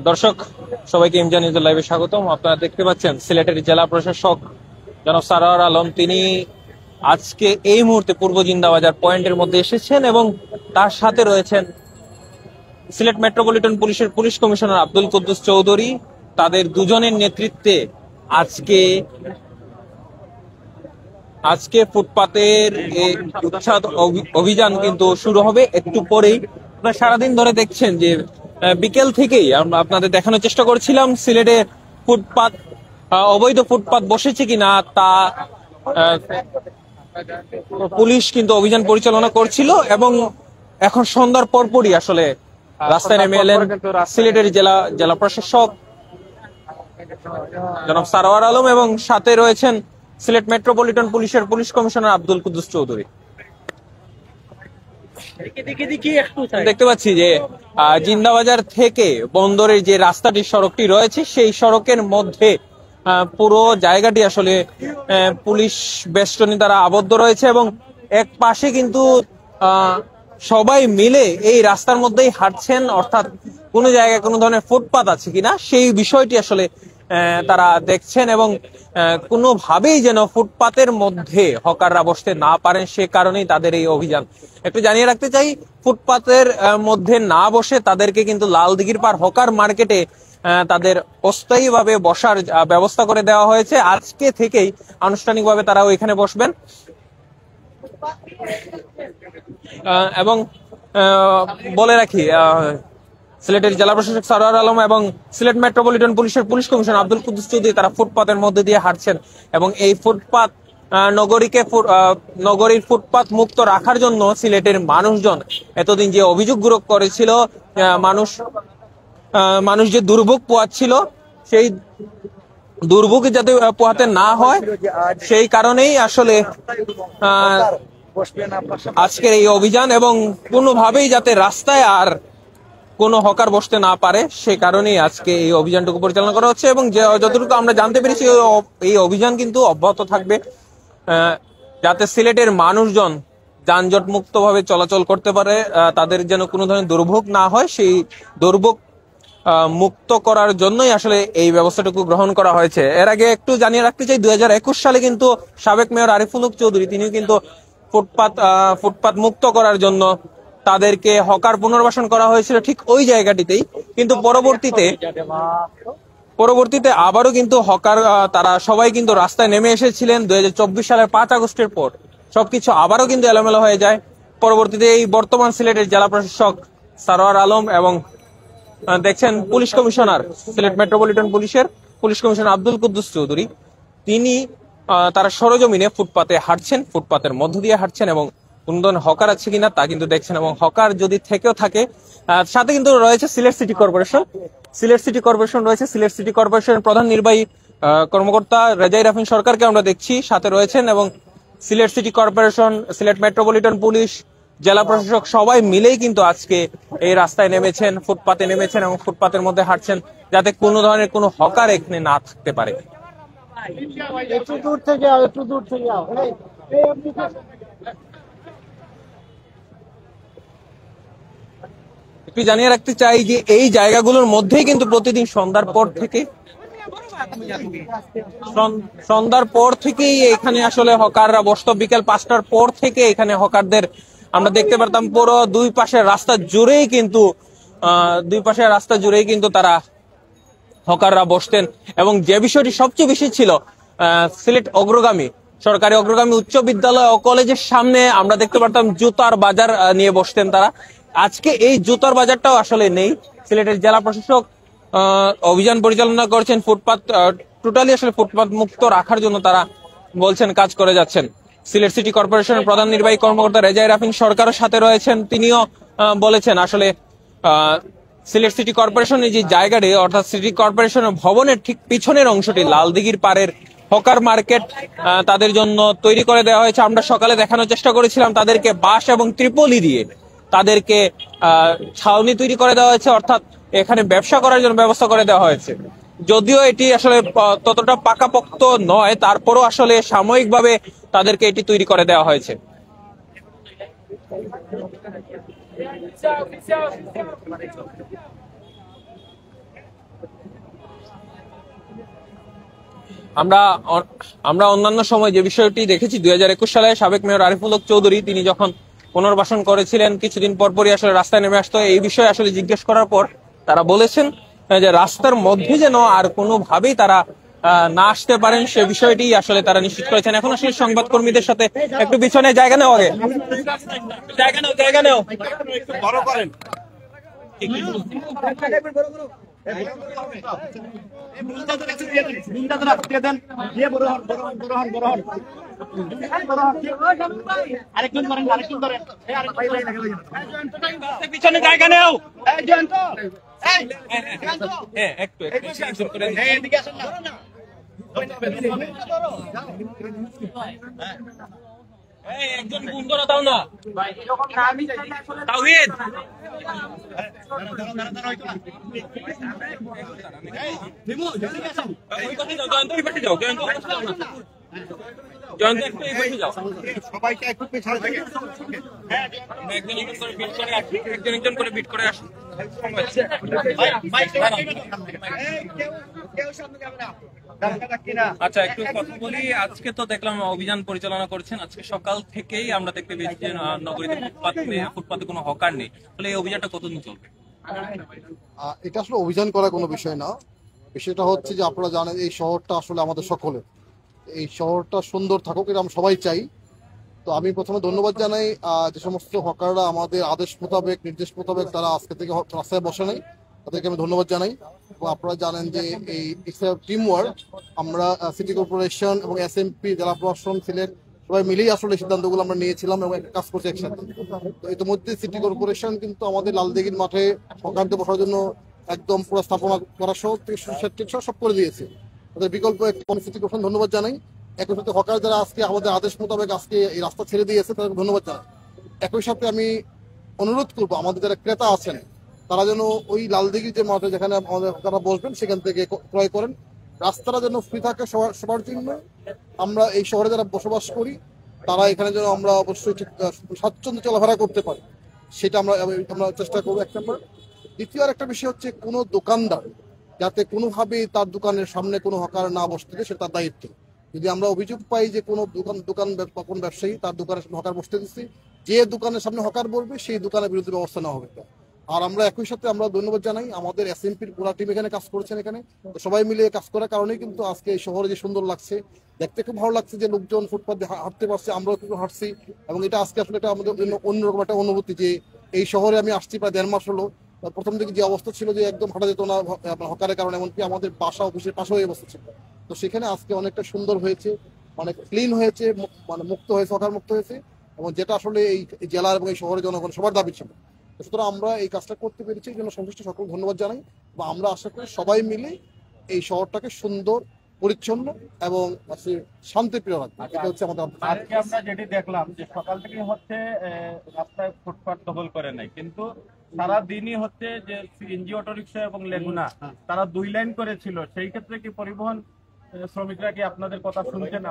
দর্শক সবাইকে ইমজান নিউজ লাইভে স্বাগতম। আপনারা দেখতে পাচ্ছেন সিলেটের জেলা প্রশাসক জনাব সারোয়ার আলম, তিনি আজকে এই মুহূর্তে পূর্ব জিন্দাবাজার পয়েন্টের মধ্যে এসেছেন এবং তার সাথে রয়েছেন সিলেট মেট্রোপলিটন পুলিশের পুলিশ কমিশনার আব্দুল কুদ্দুস চৌধুরী। তাদের দুজনের নেতৃত্বে আজকে ফুটপাতের উচ্ছেদ অভিযান কিন্তু শুরু হবে একটু পরেই। আপনারা সারাদিন ধরে দেখছেন যে বিকেল থেকেই আমরা আপনাদের দেখানোর চেষ্টা করছিলাম সিলেটে ফুটপাত, অবৈধ ফুটপাত বসেছে কিনা তা পুলিশ কিন্তু অভিযান পরিচালনা করছিল এবং এখন সন্ধ্যার পরপরই আসলে রাস্তায় নেমে এলেন সিলেটের জেলা প্রশাসক জনাব সারোয়ার আলম এবং সাথে রয়েছেন সিলেট মেট্রোপলিটন পুলিশের পুলিশ কমিশনার আব্দুল কুদ্দুস চৌধুরী। দেখতে পাচ্ছি যে জিন্দাবাজার থেকে বন্দরের যে রাস্তাটি সড়কটি রয়েছে সেই সড়কের মধ্যে পুরো জায়গাটি আসলে পুলিশ বেষ্টনী দ্বারা আবদ্ধ রয়েছে এবং এক পাশে কিন্তু সবাই মিলে এই রাস্তার মধ্যেই হাঁটছেন, অর্থাৎ কোনো জায়গায় কোনো ধরনের ফুটপাত আছে কিনা সেই বিষয়টি আসলে তারা দেখছেন এবং কোনোভাবেই যেন ফুটপাতের মধ্যে হকাররা বসতে না পারেন সে কারণেই তাদের এই অভিযান। একটু জানিয়ে রাখতে চাই, ফুটপাতের মধ্যে না বসে তাদেরকে কিন্তু লালদিঘির পার হকার মার্কেটে তাদের অস্থায়ীভাবে বসার ব্যবস্থা করে দেওয়া হয়েছে। আজকে থেকেই আনুষ্ঠানিকভাবে তারা ওইখানে বসবেন এবং বলে রাখি সিলেটের জেলা প্রশাসক সারোয়ার আলম এবং সিলেট মেট্রোপলিটন পুলিশের পুলিশ কমিশনার আব্দুল কুদ্দুস চৌধুরী তারা ফুটপাতের মধ্যে দিয়ে হাঁটছেন এবং এই ফুটপাত নগরীর ফুটপাত মুক্ত রাখার জন্য সিলেটের মানুষজন এতদিন যে অভিযোগ করেছিল, মানুষ যে দুর্ভোগ পোহাচ্ছিল সেই দুর্ভোগ যাতে পোহাতে না হয় সেই কারণেই আসলে আজকের এই অভিযান এবং কোনোভাবেই যাতে রাস্তায় আর কোনো হকার বসতে না পারে সে কারণেই আজকে এই অভিযানটুকু পরিচালনা করা হচ্ছে এবং যতটুকু আমরা জানতে পেরেছি এই অভিযান কিন্তু অব্যাহত থাকবে যাতে সিলেটের মানুষজন যানজট মুক্ত ভাবে চলাচল করতে পারে, তাদের যেন কোনো ধরনের দুর্ভোগ না হয় সেই দুর্ভোগ মুক্ত করার জন্যই আসলে এই ব্যবস্থাটুকু গ্রহণ করা হয়েছে। এর আগে একটু জানিয়ে রাখতে চাই 2021 সালে কিন্তু সাবেক মেয়র আরিফুল হক চৌধুরী তিনি কিন্তু ফুটপাত মুক্ত করার জন্য তাদেরকে হকার পুনর্বাসন করা হয়েছিল ঠিক ওই জায়গাটিতেই, কিন্তু পরবর্তীতে আবারও কিন্তু হকার তারা সবাই কিন্তু রাস্তায় নেমে এসেছিলেন 2024 সালের 5 আগস্টের পর। সবকিছু আবারও কিন্তু এলোমেলো হয়ে যায়। পরবর্তীতে এই বর্তমান সিলেটের জেলা প্রশাসক সারোয়ার আলম এবং দেখছেন পুলিশ কমিশনার সিলেট মেট্রোপলিটন পুলিশের পুলিশ কমিশনার আব্দুল কুদ্দুস চৌধুরী তিনি তারা সরজমিনে ফুটপাতে হাঁটছেন, ফুটপাতের মধ্য দিয়ে হাঁটছেন এবং কোন ধরনের হকার আছে কিনা তা কিন্তু দেখছেন এবং হকার যদি থেকেও থাকে সাথে কিন্তু রয়েছে সিলেট সিটি কর্পোরেশন রয়েছে। সিলেট সিটি কর্পোরেশনের প্রধান নির্বাহী কর্মকর্তা রেজাই রাফিন সরকারকে আমরা দেখছি সাথে রয়েছেন এবং Sylhet city corporation, Sylhet metropolitan police, জেলা প্রশাসক সবাই মিলেই কিন্তু আজকে এই রাস্তায় নেমেছেন, ফুটপাতে নেমেছেন এবং ফুটপাতের মধ্যে হাঁটছেন যাতে কোনো ধরনের কোনো হকার এখানে না থাকতে পারে। একটু জানিয়ে রাখতে চাই যে এই জায়গাগুলোর মধ্যেই কিন্তু প্রতিদিন সন্ধ্যার পর থেকেই এখানে আসলে হকাররা বসত। বিকেল 5টার পর থেকে এখানে হকারদের আমরা দেখতে পারতাম পুরো দুই পাশের রাস্তা জুড়েই কিন্তু তারা হকাররা বসতেন এবং যে বিষয়টি সবচেয়ে বেশি ছিল সিলেট সরকারি অগ্রগামী উচ্চ বিদ্যালয় ও কলেজের সামনে আমরা দেখতে পারতাম জুতার বাজার নিয়ে বসতেন তারা। আজকে এই জুতার বাজারটাও আসলে নেই। সিলেটের জেলা প্রশাসক অভিযান পরিচালনা করছেন টোটালি আসলে ফুটপাত মুক্ত রাখার জন্য তারা বলছেন কাজ করে যাচ্ছেন। সিলেট সিটি কর্পোরেশনের প্রধান নির্বাহী কর্মকর্তা রেজাই রাফিন সরকারের সাথে রয়েছেন, তিনিও বলেছেন আসলে সিলেট সিটি কর্পোরেশনের যে জায়গাটি অর্থাৎ সিটি কর্পোরেশনের ভবনের ঠিক পিছনের অংশটি লালদিঘির পাড়ের হকার মার্কেট তাদের জন্য তৈরি করে দেওয়া হয়েছে। আমরা সকালে দেখানোর চেষ্টা করেছিলাম তাদেরকে বাঁশ এবং ত্রিপলি দিয়ে তাদেরকে ছাউনি তৈরি করে দেওয়া হয়েছে, অর্থাৎ এখানে ব্যবসা করার জন্য ব্যবস্থা করে দেওয়া হয়েছে। যদিও এটি আসলে ততটা পাকাপোক্ত নয়, তারপরও আসলে সাময়িকভাবে তাদেরকে এটি তৈরি করে দেওয়া হয়েছে। আমরা আমরা অন্যান্য সময় যে বিষয়টি দেখেছি 2021 সালে সাবেক মেয়র আরিফুল হক চৌধুরী তিনি যখন পুনর্বাসন করেছিলেন কিছুদিন পরপরই আসলে রাস্তায় নেমে আসতো। এই বিষয়ে আসলে জিজ্ঞেস করার পর তারা বলেছেন যে রাস্তার মধ্যে যেন আর কোনোভাবেই তারা না আসতে পারেন সে বিষয়টি আসলে তারা নিশ্চিত করেছেন। এখন আসলে সংবাদ কর্মীদের সাথে একটু পিছনে জায়গা নেও, আগে জায়গা নেও বড় করেন। পিছনে জায়গা নেও, একটু একজন বন্ধুরা দাও না তাওহীদ জয়ন্ত একটু এই পাশে যাও, সবাইকে একটু পেছনে থেকে একজন একজন করে বিট করে আসুন। আচ্ছা একটু কথা বলি, আজকে তো দেখলাম অভিযান পরিচালনা করছেন, আজকে সকাল থেকেই আমরা দেখতে পেয়েছি যে নগরীতে ফুটপাতে কোনো হকার নেই, তাহলে এই অভিযানটা কতদিন চলবে? এটা আসলে অভিযান করার কোনো বিষয় না, বিষয়টা হচ্ছে যে আপনারা জানেন এই শহরটা আসলে আমাদের সকলের, এই শহরটা সুন্দর থাকুক এটা আমরা সবাই চাই। তো আমি প্রথমে ধন্যবাদ জানাই যে সমস্ত হকাররা আমাদের আদেশ মোতাবেক নির্দেশ মোতাবেক তারা আজকে থেকে রাস্তায় বসে নাই, তাদেরকে আমি ধন্যবাদ জানাই। এবং আপনারা জানেন যে এই টিম ওয়ার্ক আমরা সিটি কর্পোরেশন এবং এসএমপি জেলা প্রশাসন সিলেট সবাই মিলেই আসলে সিদ্ধান্তগুলো আমরা নিয়েছিলাম এবং একটা কাজ করছি একসাথে। তো ইতিমধ্যে সিটি কর্পোরেশন কিন্তু আমাদের লালদিঘির মাঠে হকারদের বসার জন্য একদম পুরো স্থাপনা করা সহ সব করে দিয়েছে, তাদের বিকল্প সিটি কর্পোরেশন ধন্যবাদ জানাই। একই সাথে হকার যারা আজকে আমাদের আদেশ মোতাবেক আজকে এই রাস্তা ছেড়ে দিয়েছে তাদেরকে ধন্যবাদ জানাই। একই সাথে আমি অনুরোধ করবো আমাদের যারা ক্রেতা আছেন তারা যেন ওই লালদিঘির যে মাঠে যেখানে আমাদের হকাররা বসবেন সেখান থেকে ক্রয় করেন, রাস্তাটা যেন ফ্রি থাকে সবার জন্য। আমরা এই শহরে যারা বসবাস করি তারা এখানে যেন আমরা অবশ্যই ঠিক স্বাচ্ছন্দ্য চলাফেরা করতে পারি সেটা আমরা চেষ্টা করবো, এক নম্বর। দ্বিতীয় আর একটা বিষয় হচ্ছে কোনো দোকানদার যাতে কোনোভাবেই তার দোকানের সামনে কোনো হকার না বসতে দেয় সেটা তার দায়িত্ব। যদি আমরা অভিযোগ পাই যে কোনো কোন ব্যবসায়ী তার দোকানের সামনে হকার বসতে দিচ্ছে, যে দোকানের সামনে হকার বলবে সেই দোকানের বিরুদ্ধে ব্যবস্থা নেওয়া হবে। আর আমরা একই সাথে আমরা ধন্যবাদ জানাই আমাদের এসএমপির পুরো টিম এখানে কাজ করেছেন, এখানে সবাই মিলে কাজ করার কারণেই কিন্তু আজকে এই শহরে যে সুন্দর লাগছে, দেখতে খুব ভালো লাগছে যে লোকজন ফুটপাথে হাঁটতে পারছে, আমরাও একটু হাঁটছি। এবং এটা আজকে আসলে এটা আমাদের জন্য অন্যরকম একটা অনুভূতি যে এই শহরে আমি আসছি প্রায় 1.5 মাস হলো। প্রথম দিকে যে অবস্থা ছিল যে একদম হাঁটা যেত না হকারের কারণে, এমনকি আমাদের বাসা অফিসের পাশেও এই অবস্থা ছিল। তো সেখানে আজকে অনেকটা সুন্দর হয়েছে, মানে ক্লিন হয়েছে, মানে মুক্ত হয়েছে, হকার মুক্ত হয়েছে, এবং যেটা আসলে এই জেলা এবং এই শহরের জনগণ সবার দাবি ছিল। সুতরাং আমরা এই কাজটা করতে পেরেছি, এই জন্য সংশ্লিষ্ট সকল ধন্যবাদ জানাই। বা আমরা আশা করি সবাই মিলে এই শহরটাকে সুন্দর, পরিচ্ছন্ন এবং শান্তিপ্রিয় রাখবো, এটা হচ্ছে আমাদের। আজকে আমরা যেটি দেখলাম যে সকাল থেকে হচ্ছে রাস্তায় ফুটপাত দখল করে নাই, কিন্তু সারা দিনই হচ্ছে যে সিএনজি অটোরিকশা এবং লেগুনা তারা 2 লাইন করেছিল, সেই ক্ষেত্রে কি পরিবহন শ্রমিকরা কি আপনাদের কথা শুনছে না?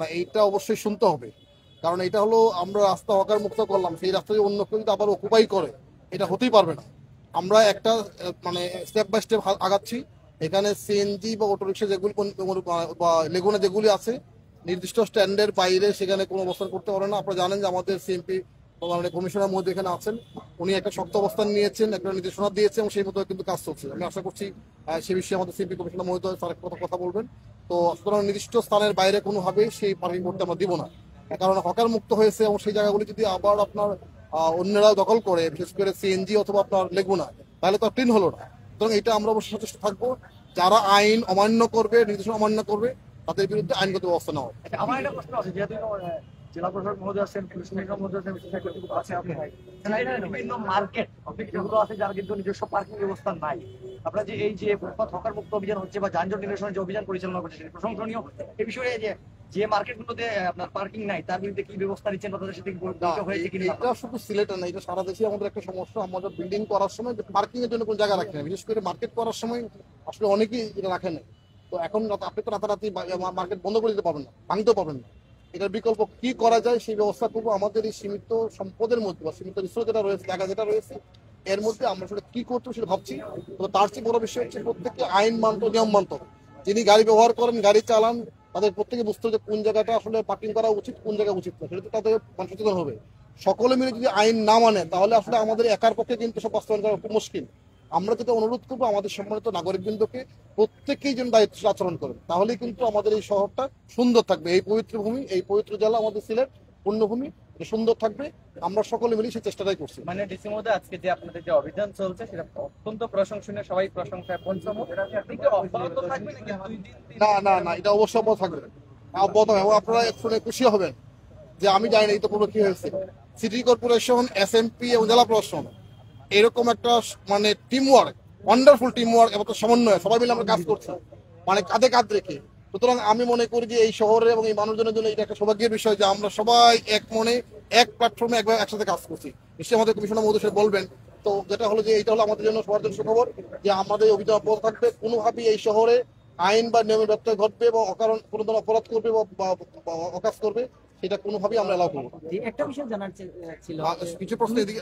না, এইটা অবশ্যই শুনতে হবে, কারণ এটা হলো আমরা রাস্তা হকার মুক্ত করলাম, সেই রাস্তা যদি অন্য কেউ আবার অকুপাই করে এটা হতেই পারবে না। আমরা একটা মানে স্টেপ বাই স্টেপ আগাচ্ছি। এখানে সিএনজি বা অটোরিকশা যেগুলি বা লেগুনা যেগুলি আছে নির্দিষ্ট স্ট্যান্ডের বাইরে সেখানে কোনো অবস্থান করতে পারে না। আপনারা জানেন যে আমাদের সিএমপি মানে কমিশনার মধ্যে এখানে আছেন, উনি একটা শক্ত অবস্থান নিয়েছেন, একটা নির্দেশনা দিয়েছেন এবং সেই মতো কিন্তু কাজ চলছে। আমি আশা করছি সে বিষয়ে আমাদের সিএমপি কমিশনার মহোদয় তার কথা বলবেন। তো সুতরাং নির্দিষ্ট স্থানের বাইরে কোনোভাবেই সেই পার্কিং করতে আমরা দিব না, কারণ হকার মুক্ত হয়েছে এবং সেই জায়গাগুলি যদি আবার আপনার অন্যরা দখল করে, বিশেষ করে সিএনজি অথবা আপনার লেগুনা, তাহলে তো ক্লিন হলো না। সুতরাং এটা আমরা অবশ্যই সচেষ্ট থাকবো, যারা আইন অমান্য করবে, নির্দেশনা অমান্য করবে তাদের বিরুদ্ধে আইনগত ব্যবস্থা নেওয়া হবে। আমার একটা প্রশ্ন আছে, যেহেতু জেলা প্রশাসক মহোদয় আছেন, পুলিশ কমিশনার মহোদয় আছেন, আছে আপনি বিভিন্ন মার্কেট যেগুলো আছে যার কিন্তু নিজস্ব পার্কিং ব্যবস্থা নাই, আপনারা যে এই যে ফুটপাত হকার মুক্ত অভিযান হচ্ছে বা যানজট নিরসনের যে অভিযান পরিচালনা করছে সেটা প্রশংসনীয়। এই বিষয়ে যে মার্কেটগুলোতে আপনার পার্কিং নাই তার বিরুদ্ধে কি ব্যবস্থা নিচ্ছেন, তাদের সাথে হয়েছে কিনা? এটা শুধু সিলেটে না, এটা সারা দেশে আমাদের একটা সমস্যা। আমাদের বিল্ডিং করার সময় পার্কিং এর জন্য কোনো জায়গা রাখে না, বিশেষ করে মার্কেট করার সময় আসলে অনেকেই এটা রাখে না। তো এখন আপনি তো রাতারাতি মার্কেট বন্ধ করে দিতে পারবেন না, ভাঙতেও পারবেন না। এটার বিকল্প কি করা যায় সেই ব্যবস্থা করবো। আমাদের এই সীমিত সম্পদের মধ্যে বা সীমিত রিসোর্স যেটা রয়েছে, জায়গা যেটা রয়েছে, এর মধ্যে আমরা আসলে কি করতে সেটা ভাবছি। তো তার চেয়ে বড় বিষয় হচ্ছে প্রত্যেককে আইন মানত, নিয়ম মানত। যিনি গাড়ি ব্যবহার করেন, গাড়ি চালান, তাদের প্রত্যেকে বুঝতে হবে যে কোন জায়গাটা আসলে পার্কিং করা উচিত, কোন জায়গা উচিত না, সেটা তো তাদের সচেতন হবে। সকলে মিলে যদি আইন না মানে তাহলে আসলে আমাদের একার পক্ষে কিন্তু সব বাস্তবায়ন করা খুব মুশকিল। আমরা যেটা অনুরোধ করবো আমাদের সম্মানিত নাগরিকবৃন্দকে প্রত্যেকেই যেন দায়িত্ব আচরণ করেন, তাহলেই কিন্তু আমাদের এই শহরটা সুন্দর থাকবে। এই পবিত্র ভূমি, এই পবিত্র জেলা আমাদের সিলেট পুণ্যভূমি, সুন্দর থাকবে। আমরা সকলে মিলে সেই চেষ্টাটাই করছি। মানে ডিসি মহোদয়, আজকে যে আপনাদের যে অভিযান চলছে সেটা অত্যন্ত প্রশংসনীয়, সবাই প্রশংসায় পঞ্চমুখ। আপনি কি অব্যাহত থাকবেন নাকি 2 দিন 3 না না না, এটা অবশ্যই অব্যাহত থাকবে, অব্যাহত হবে। এবং আপনারা শুনে খুশি হবেন যে আমি জানি না ইতিপূর্বে কি হয়েছে, সিটি কর্পোরেশন, এসএমপি এবং জেলা প্রশাসন এরকম একটা মানে team work, wonderful team work এবং সমন্বয়, সবাই মিলে আমরা কাজ করছি মানে কাঁধে কাঁধ রেখে। সুতরাং আমি মনে করি যে এই শহরে এবং এই মানুষজনের জন্য এটা একটা সৌভাগ্যের বিষয় যে আমরা সবাই এক মনে, এক প্ল্যাটফর্মে একসাথে কাজ করছি। নিশ্চয়ই আমাদের কমিশনার মহোদয় বলবেন। তো যেটা হলো যে এইটা হলো আমাদের জন্য সবার জন্য সুখবর যে আমাদের অভিযান অব্যাহত থাকবে। কোনোভাবেই এই শহরে আইন বা নিয়মের ব্যত্যয় ঘটবে বা অকারণ কোনো ধরনের অপরাধ করবে বা অকাজ করবে, সেটা কোনোভাবেই আমরা এলাও করবো না। একটা বিষয় জানার ছিল, কিছু প্রশ্ন এদিকে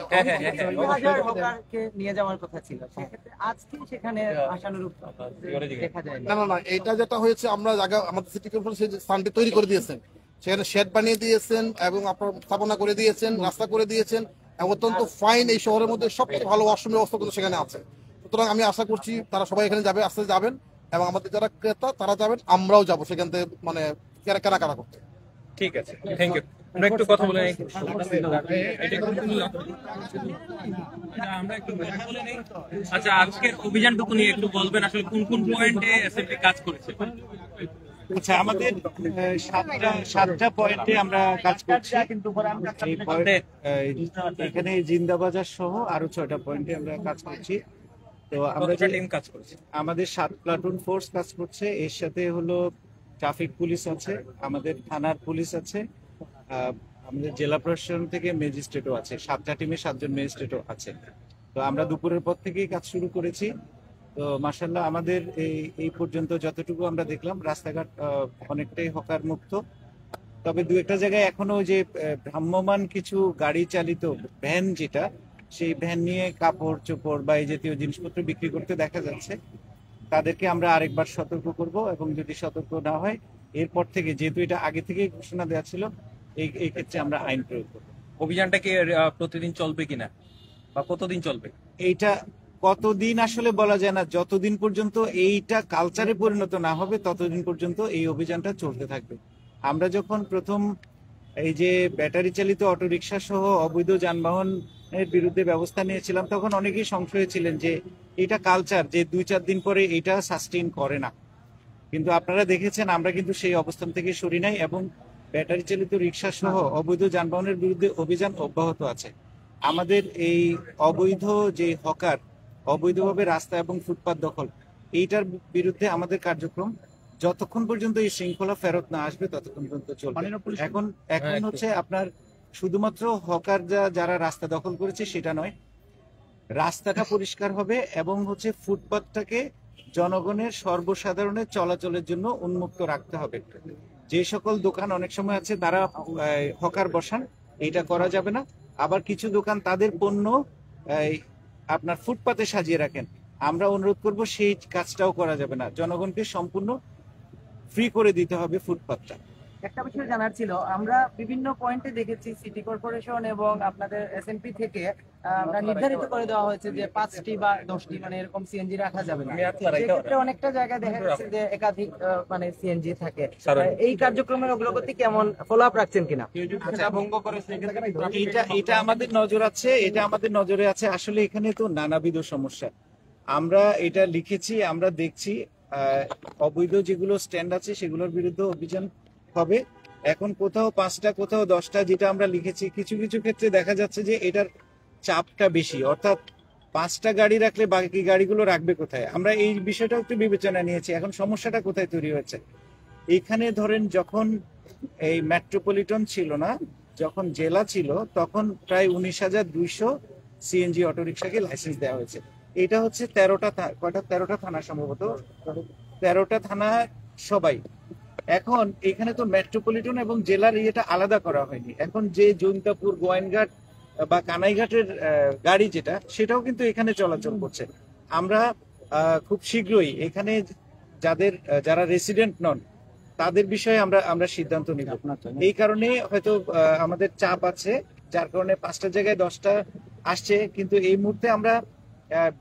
2000 হকারকে নিয়ে যাওয়ার কথা ছিল, সেক্ষেত্রে আজকে সেখানে আশানুরূপ দেখা যায় না না না, এটা যেটা হয়েছে আমরা জায়গা আমাদের সিটি কর্পোরেশন সেই স্থানটি তৈরি করে দিয়েছেন, সেখানে শেড বানিয়ে দিয়েছেন এবং আপনার স্থাপনা করে দিয়েছেন, রাস্তা করে দিয়েছেন এবং অত্যন্ত ফাইন। এই শহরের মধ্যে সবচেয়ে ভালো ওয়াশরুম ব্যবস্থা কিন্তু সেখানে আছে। সুতরাং আমি আশা করছি তারা সবাই এখানে যাবে, আস্তে যাবেন এবং আমাদের যারা ক্রেতা তারা যাবেন, আমরাও যাবো সেখান থেকে মানে কেনাকাটা করতে। ঠিক আছে, থ্যাংক ইউ। আমরা একটু কথা বলে নিই। আমরা একটু কথা বলে নিই। আচ্ছা, আজকের অভিযানটুকু নিয়ে একটু বলবেন, আসলে কোন কোন পয়েন্টে এসএমপি কাজ করেছে? আচ্ছা, আমাদের সাতটা পয়েন্টে আমরা কাজ করছি। এই পয়েন্টে এখানে জিন্দাবাজার সহ আরো 6টা পয়েন্টে আমরা কাজ করছি। তো আমরা যে টিম কাজ করছে, আমাদের 7 প্লাটুন ফোর্স কাজ করছে, এর সাথে হলো ট্রাফিক পুলিশ আছে, আমাদের থানার পুলিশ আছে, আমাদের জেলা প্রশাসন থেকে ম্যাজিস্ট্রেটও আছে। 7টা টিমে 7 জন ম্যাজিস্ট্রেটও আছে। তো আমরা দুপুরের পর থেকেই কাজ শুরু করেছি। তো মাশাআল্লাহ আমাদের এই পর্যন্ত যতটুকু আমরা দেখলাম রাস্তাঘাট অনেকটাই হকার মুক্ত। তবে দু একটা জায়গায় এখনো যে ভ্রাম্যমান কিছু গাড়ি চালিত ভ্যান, যেটা সেই ভ্যান নিয়ে কাপড় চোপড় বা এই জাতীয় জিনিসপত্র বিক্রি করতে দেখা যাচ্ছে, তাদেরকে আমরা আরেকবার সতর্ক করব এবং যদি সতর্ক না হয় এরপর থেকে, যেহেতু এটা আগে থেকেই ঘোষণা দেওয়া ছিল, এই ক্ষেত্রে আমরা আইন প্রয়োগ করব। অভিযানটা কি প্রতিদিন চলবে কিনা বা কতদিন চলবে এইটা কতদিন আসলে বলা যায় না। যতদিন পর্যন্ত এইটা কালচারে পরিণত না হবে ততদিন পর্যন্ত এই অভিযানটা চলতে থাকবে। আমরা যখন প্রথম এই যে ব্যাটারি চালিত অটোরিকশা সহ অবৈধ যানবাহনের বিরুদ্ধে ব্যবস্থা নিয়েছিলাম, তখন অনেকেই সংশয়ে ছিলেন যে এটা কালচার, যে 2-4 দিন পরে এটা সাস্টেইন করে না। কিন্তু আপনারা দেখেছেন আমরা কিন্তু সেই অবস্থান থেকে সরি নাই এবং ব্যাটারি চালিত রিক্সা সহ অবৈধ যানবাহনের বিরুদ্ধে অভিযান অব্যাহত আছে। আমাদের এই অবৈধ যে হকার, অবৈধভাবে রাস্তা এবং ফুটপাত দখল, এইটার বিরুদ্ধে আমাদের কার্যক্রম যতক্ষণ পর্যন্ত এই শৃঙ্খলা ফেরত না আসবে ততক্ষণ পর্যন্ত চলবে। এখন হচ্ছে আপনার শুধুমাত্র হকার যারা রাস্তা দখল করেছে সেটা নয়, রাস্তাটা পরিষ্কার হবে এবং হচ্ছে ফুটপাতটাকে জনগণের সর্বসাধারণের চলাচলের জন্য উন্মুক্ত রাখতে হবে। যে সকল দোকান অনেক সময় আছে তারা হকার বসান, এইটা করা যাবে না। আবার কিছু দোকান তাদের পণ্য আপনার ফুটপাতে সাজিয়ে রাখেন, আমরা অনুরোধ করব সেই কাজটাও করা যাবে না। জনগণকে সম্পূর্ণ ফ্রি করে দিতে হবে ফুটপাতটা। একটা বিষয় জানার ছিল, আমরা বিভিন্ন পয়েন্টে দেখেছি সিটি কর্পোরেশন এবং আপনাদের এসএমপি থেকে আমরা নির্ধারিত করে দেওয়া হয়েছে যে 5টি বা 10টি মানে এরকম সিএনজি রাখা যাবে না। সেক্ষেত্রে অনেকটা জায়গায় দেখা যাচ্ছে যে একাধিক মানে সিএনজি থাকে। এই কার্যক্রমের অগ্রগতি কেমন, ফলো আপ রাখছেন কিনা? এটা আমাদের নজর আছে, এটা আমাদের নজরে আছে। আসলে এখানে তো নানাবিধ সমস্যা, আমরা এটা লিখেছি, আমরা দেখছি অবৈধ যেগুলো স্ট্যান্ড আছে সেগুলোর বিরুদ্ধে অভিযান হবে। এখন কোথাও 5টা কোথাও 10টা যেটা আমরা লিখেছি, কিছু কিছু ক্ষেত্রে দেখা যাচ্ছে যে এটার চাপটা বেশি, অর্থাৎ 5টা গাড়ি রাখলে বাকি গাড়িগুলো রাখবে কোথায়। আমরা এই বিষয়টা একটু বিবেচনা নিয়েছি। এখন সমস্যাটা কোথায় তৈরি হয়েছে, এখানে ধরেন যখন এই মেট্রোপলিটন ছিল না, যখন জেলা ছিল, তখন প্রায় 19,200 সিএনজি অটোরিকশাকে লাইসেন্স দেওয়া হয়েছে। এটা হচ্ছে 13টা থানা, সম্ভবত 13টা থানা সবাই। এখন এখানে তো মেট্রোপলিটন এবং জেলার ইয়েটা আলাদা করা হয়নি। এখন যে জৈন্তাপুর, গোয়াইনঘাট বা কানাইঘাটের গাড়ি যেটা, সেটাও কিন্তু এখানে চলাচল করছে। আমরা খুব শীঘ্রই এখানে যারা রেসিডেন্ট নন তাদের বিষয়ে আমরা সিদ্ধান্ত নিব। এই কারণে হয়তো আমাদের চাপ আছে, যার কারণে 5টা জায়গায় 10টা আসছে, কিন্তু এই মুহূর্তে আমরা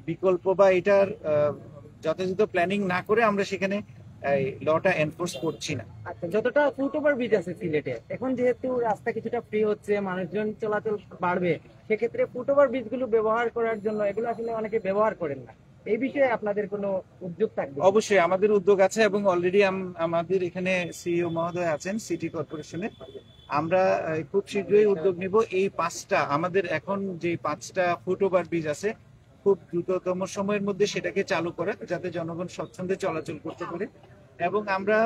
বিকল্প বা এটার যথাযথ প্ল্যানিং না করে আমরা সেখানে লটা এনফোর্স করছি না। আচ্ছা, যতটা ফুটওভার ব্রিজ আছে সিলেটে, এখন যেহেতু রাস্তা কিছুটা ফ্রি হচ্ছে, মানুষজন চলাচল বাড়বে, সেক্ষেত্রে ফুটওভার ব্রিজ গুলো ব্যবহার করার জন্য এগুলো আসলে অনেকে ব্যবহার করেন না, এই বিষয়ে আপনাদের কোনো উদ্যোগ থাকবে? অবশ্যই আমাদের উদ্যোগ আছে, এবং অলরেডি আমাদের এখানে সিইও মহোদয় আছেন সিটি কর্পোরেশনের। আমরা খুব শীঘ্রই উদ্যোগ নিব এই 5টা, আমাদের এখন যে 5টা ফুটওভার ব্রিজ আছে, খুব দ্রুততম সময়ের মধ্যে সেটাকে চালু করে, যাতে জনগণ স্বচ্ছন্দে চলাচল করতে পারে। এবং আমরা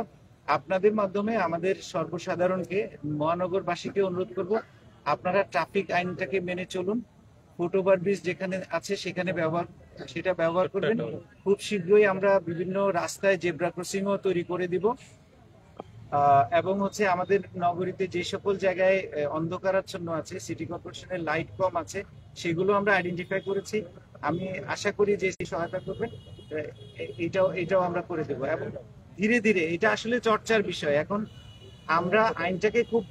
আপনাদের মাধ্যমে আমাদের সর্বসাধারণকে, মহানগরবাসীকে অনুরোধ করব, আপনারা ট্রাফিক আইনটাকে মেনে চলুন। ফুটওভার ব্রিজ যেখানে আছে সেখানে সেটা ব্যবহার করবেন। খুব শীঘ্রই আমরা বিভিন্ন রাস্তায় জেব্রা ক্রসিংও তৈরি করে দিব, এবং আমাদের নগরীতে যে সকল জায়গায় অন্ধকারাচ্ছন্ন আছে, সিটি কর্পোরেশনের লাইট কম আছে, সেগুলো আমরা আইডেন্টিফাই করেছি। আমি আশা করি যে সহায়তা করবেন, এটাও আমরা করে দেব। এবং ধীরে ধীরে এটা আসলে চর্চার বিষয়। এখন আমরা আইনটাকে খুব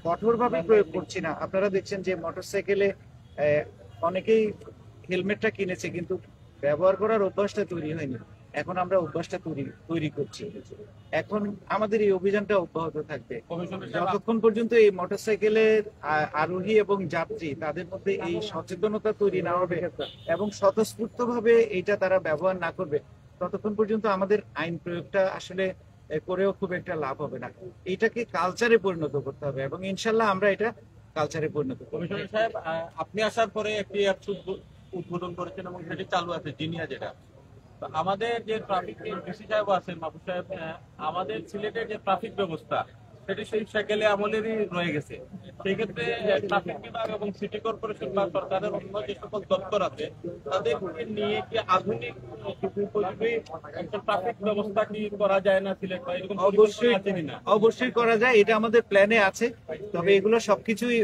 কঠোরভাবে প্রয়োগ করছি না। আপনারা দেখছেন যে মোটরসাইকেলে অনেকেই হেলমেটটা কিনেছে, কিন্তু ব্যবহার করার অভ্যাসটা তৈরি হয়নি। এখন আমরা অভ্যাসটা তৈরি করছি। এখন আমাদের এই অভিযানটা অব্যাহত থাকবে যতক্ষণ পর্যন্ত এই মোটরসাইকেলের আরোহী এবং যাত্রী তাদের মধ্যে এই সচেতনতা তৈরি না হবে এবং স্বতঃস্ফূর্ত ভাবে এটা তারা ব্যবহার না করবে, ততক্ষণ পর্যন্ত আমাদের আইন প্রয়োগটা আসলে করেও খুব একটা লাভ হবে না। এটাকে কালচারে পরিণত করতে হবে, এবং ইনশাল্লাহ আমরা এটা কালচারে পরিণত করব। কমিশনার সাহেব, আপনি আসার পরে একটি অ্যাপস উদ্বোধন করেছেন এবং সেটি চালু আছে, জিনিয়া, যেটা আমাদের যে ট্রাফিক ডিসি সাহেব আছেন, মাহবুব সাহেব, আমাদের সিলেটের যে ট্রাফিক ব্যবস্থা সেটি সেই সাইকেলে আমলেরই রয়ে গেছে। সেই ক্ষেত্রে ট্রাফিক বিভাগ এবং সিটি কর্পোরেশন বা সরকারের অন্য যে সকল দপ্তর আছে তাদেরকে নিয়ে কি আধুনিক উপযোগী একটা ট্রাফিক ব্যবস্থা কি করা যায় না সিলেট, বা এরকম অবশ্যই আছে কিনা? অবশ্যই করা যায়, এটা আমাদের প্ল্যানে আছে। তবে এগুলো সবকিছুই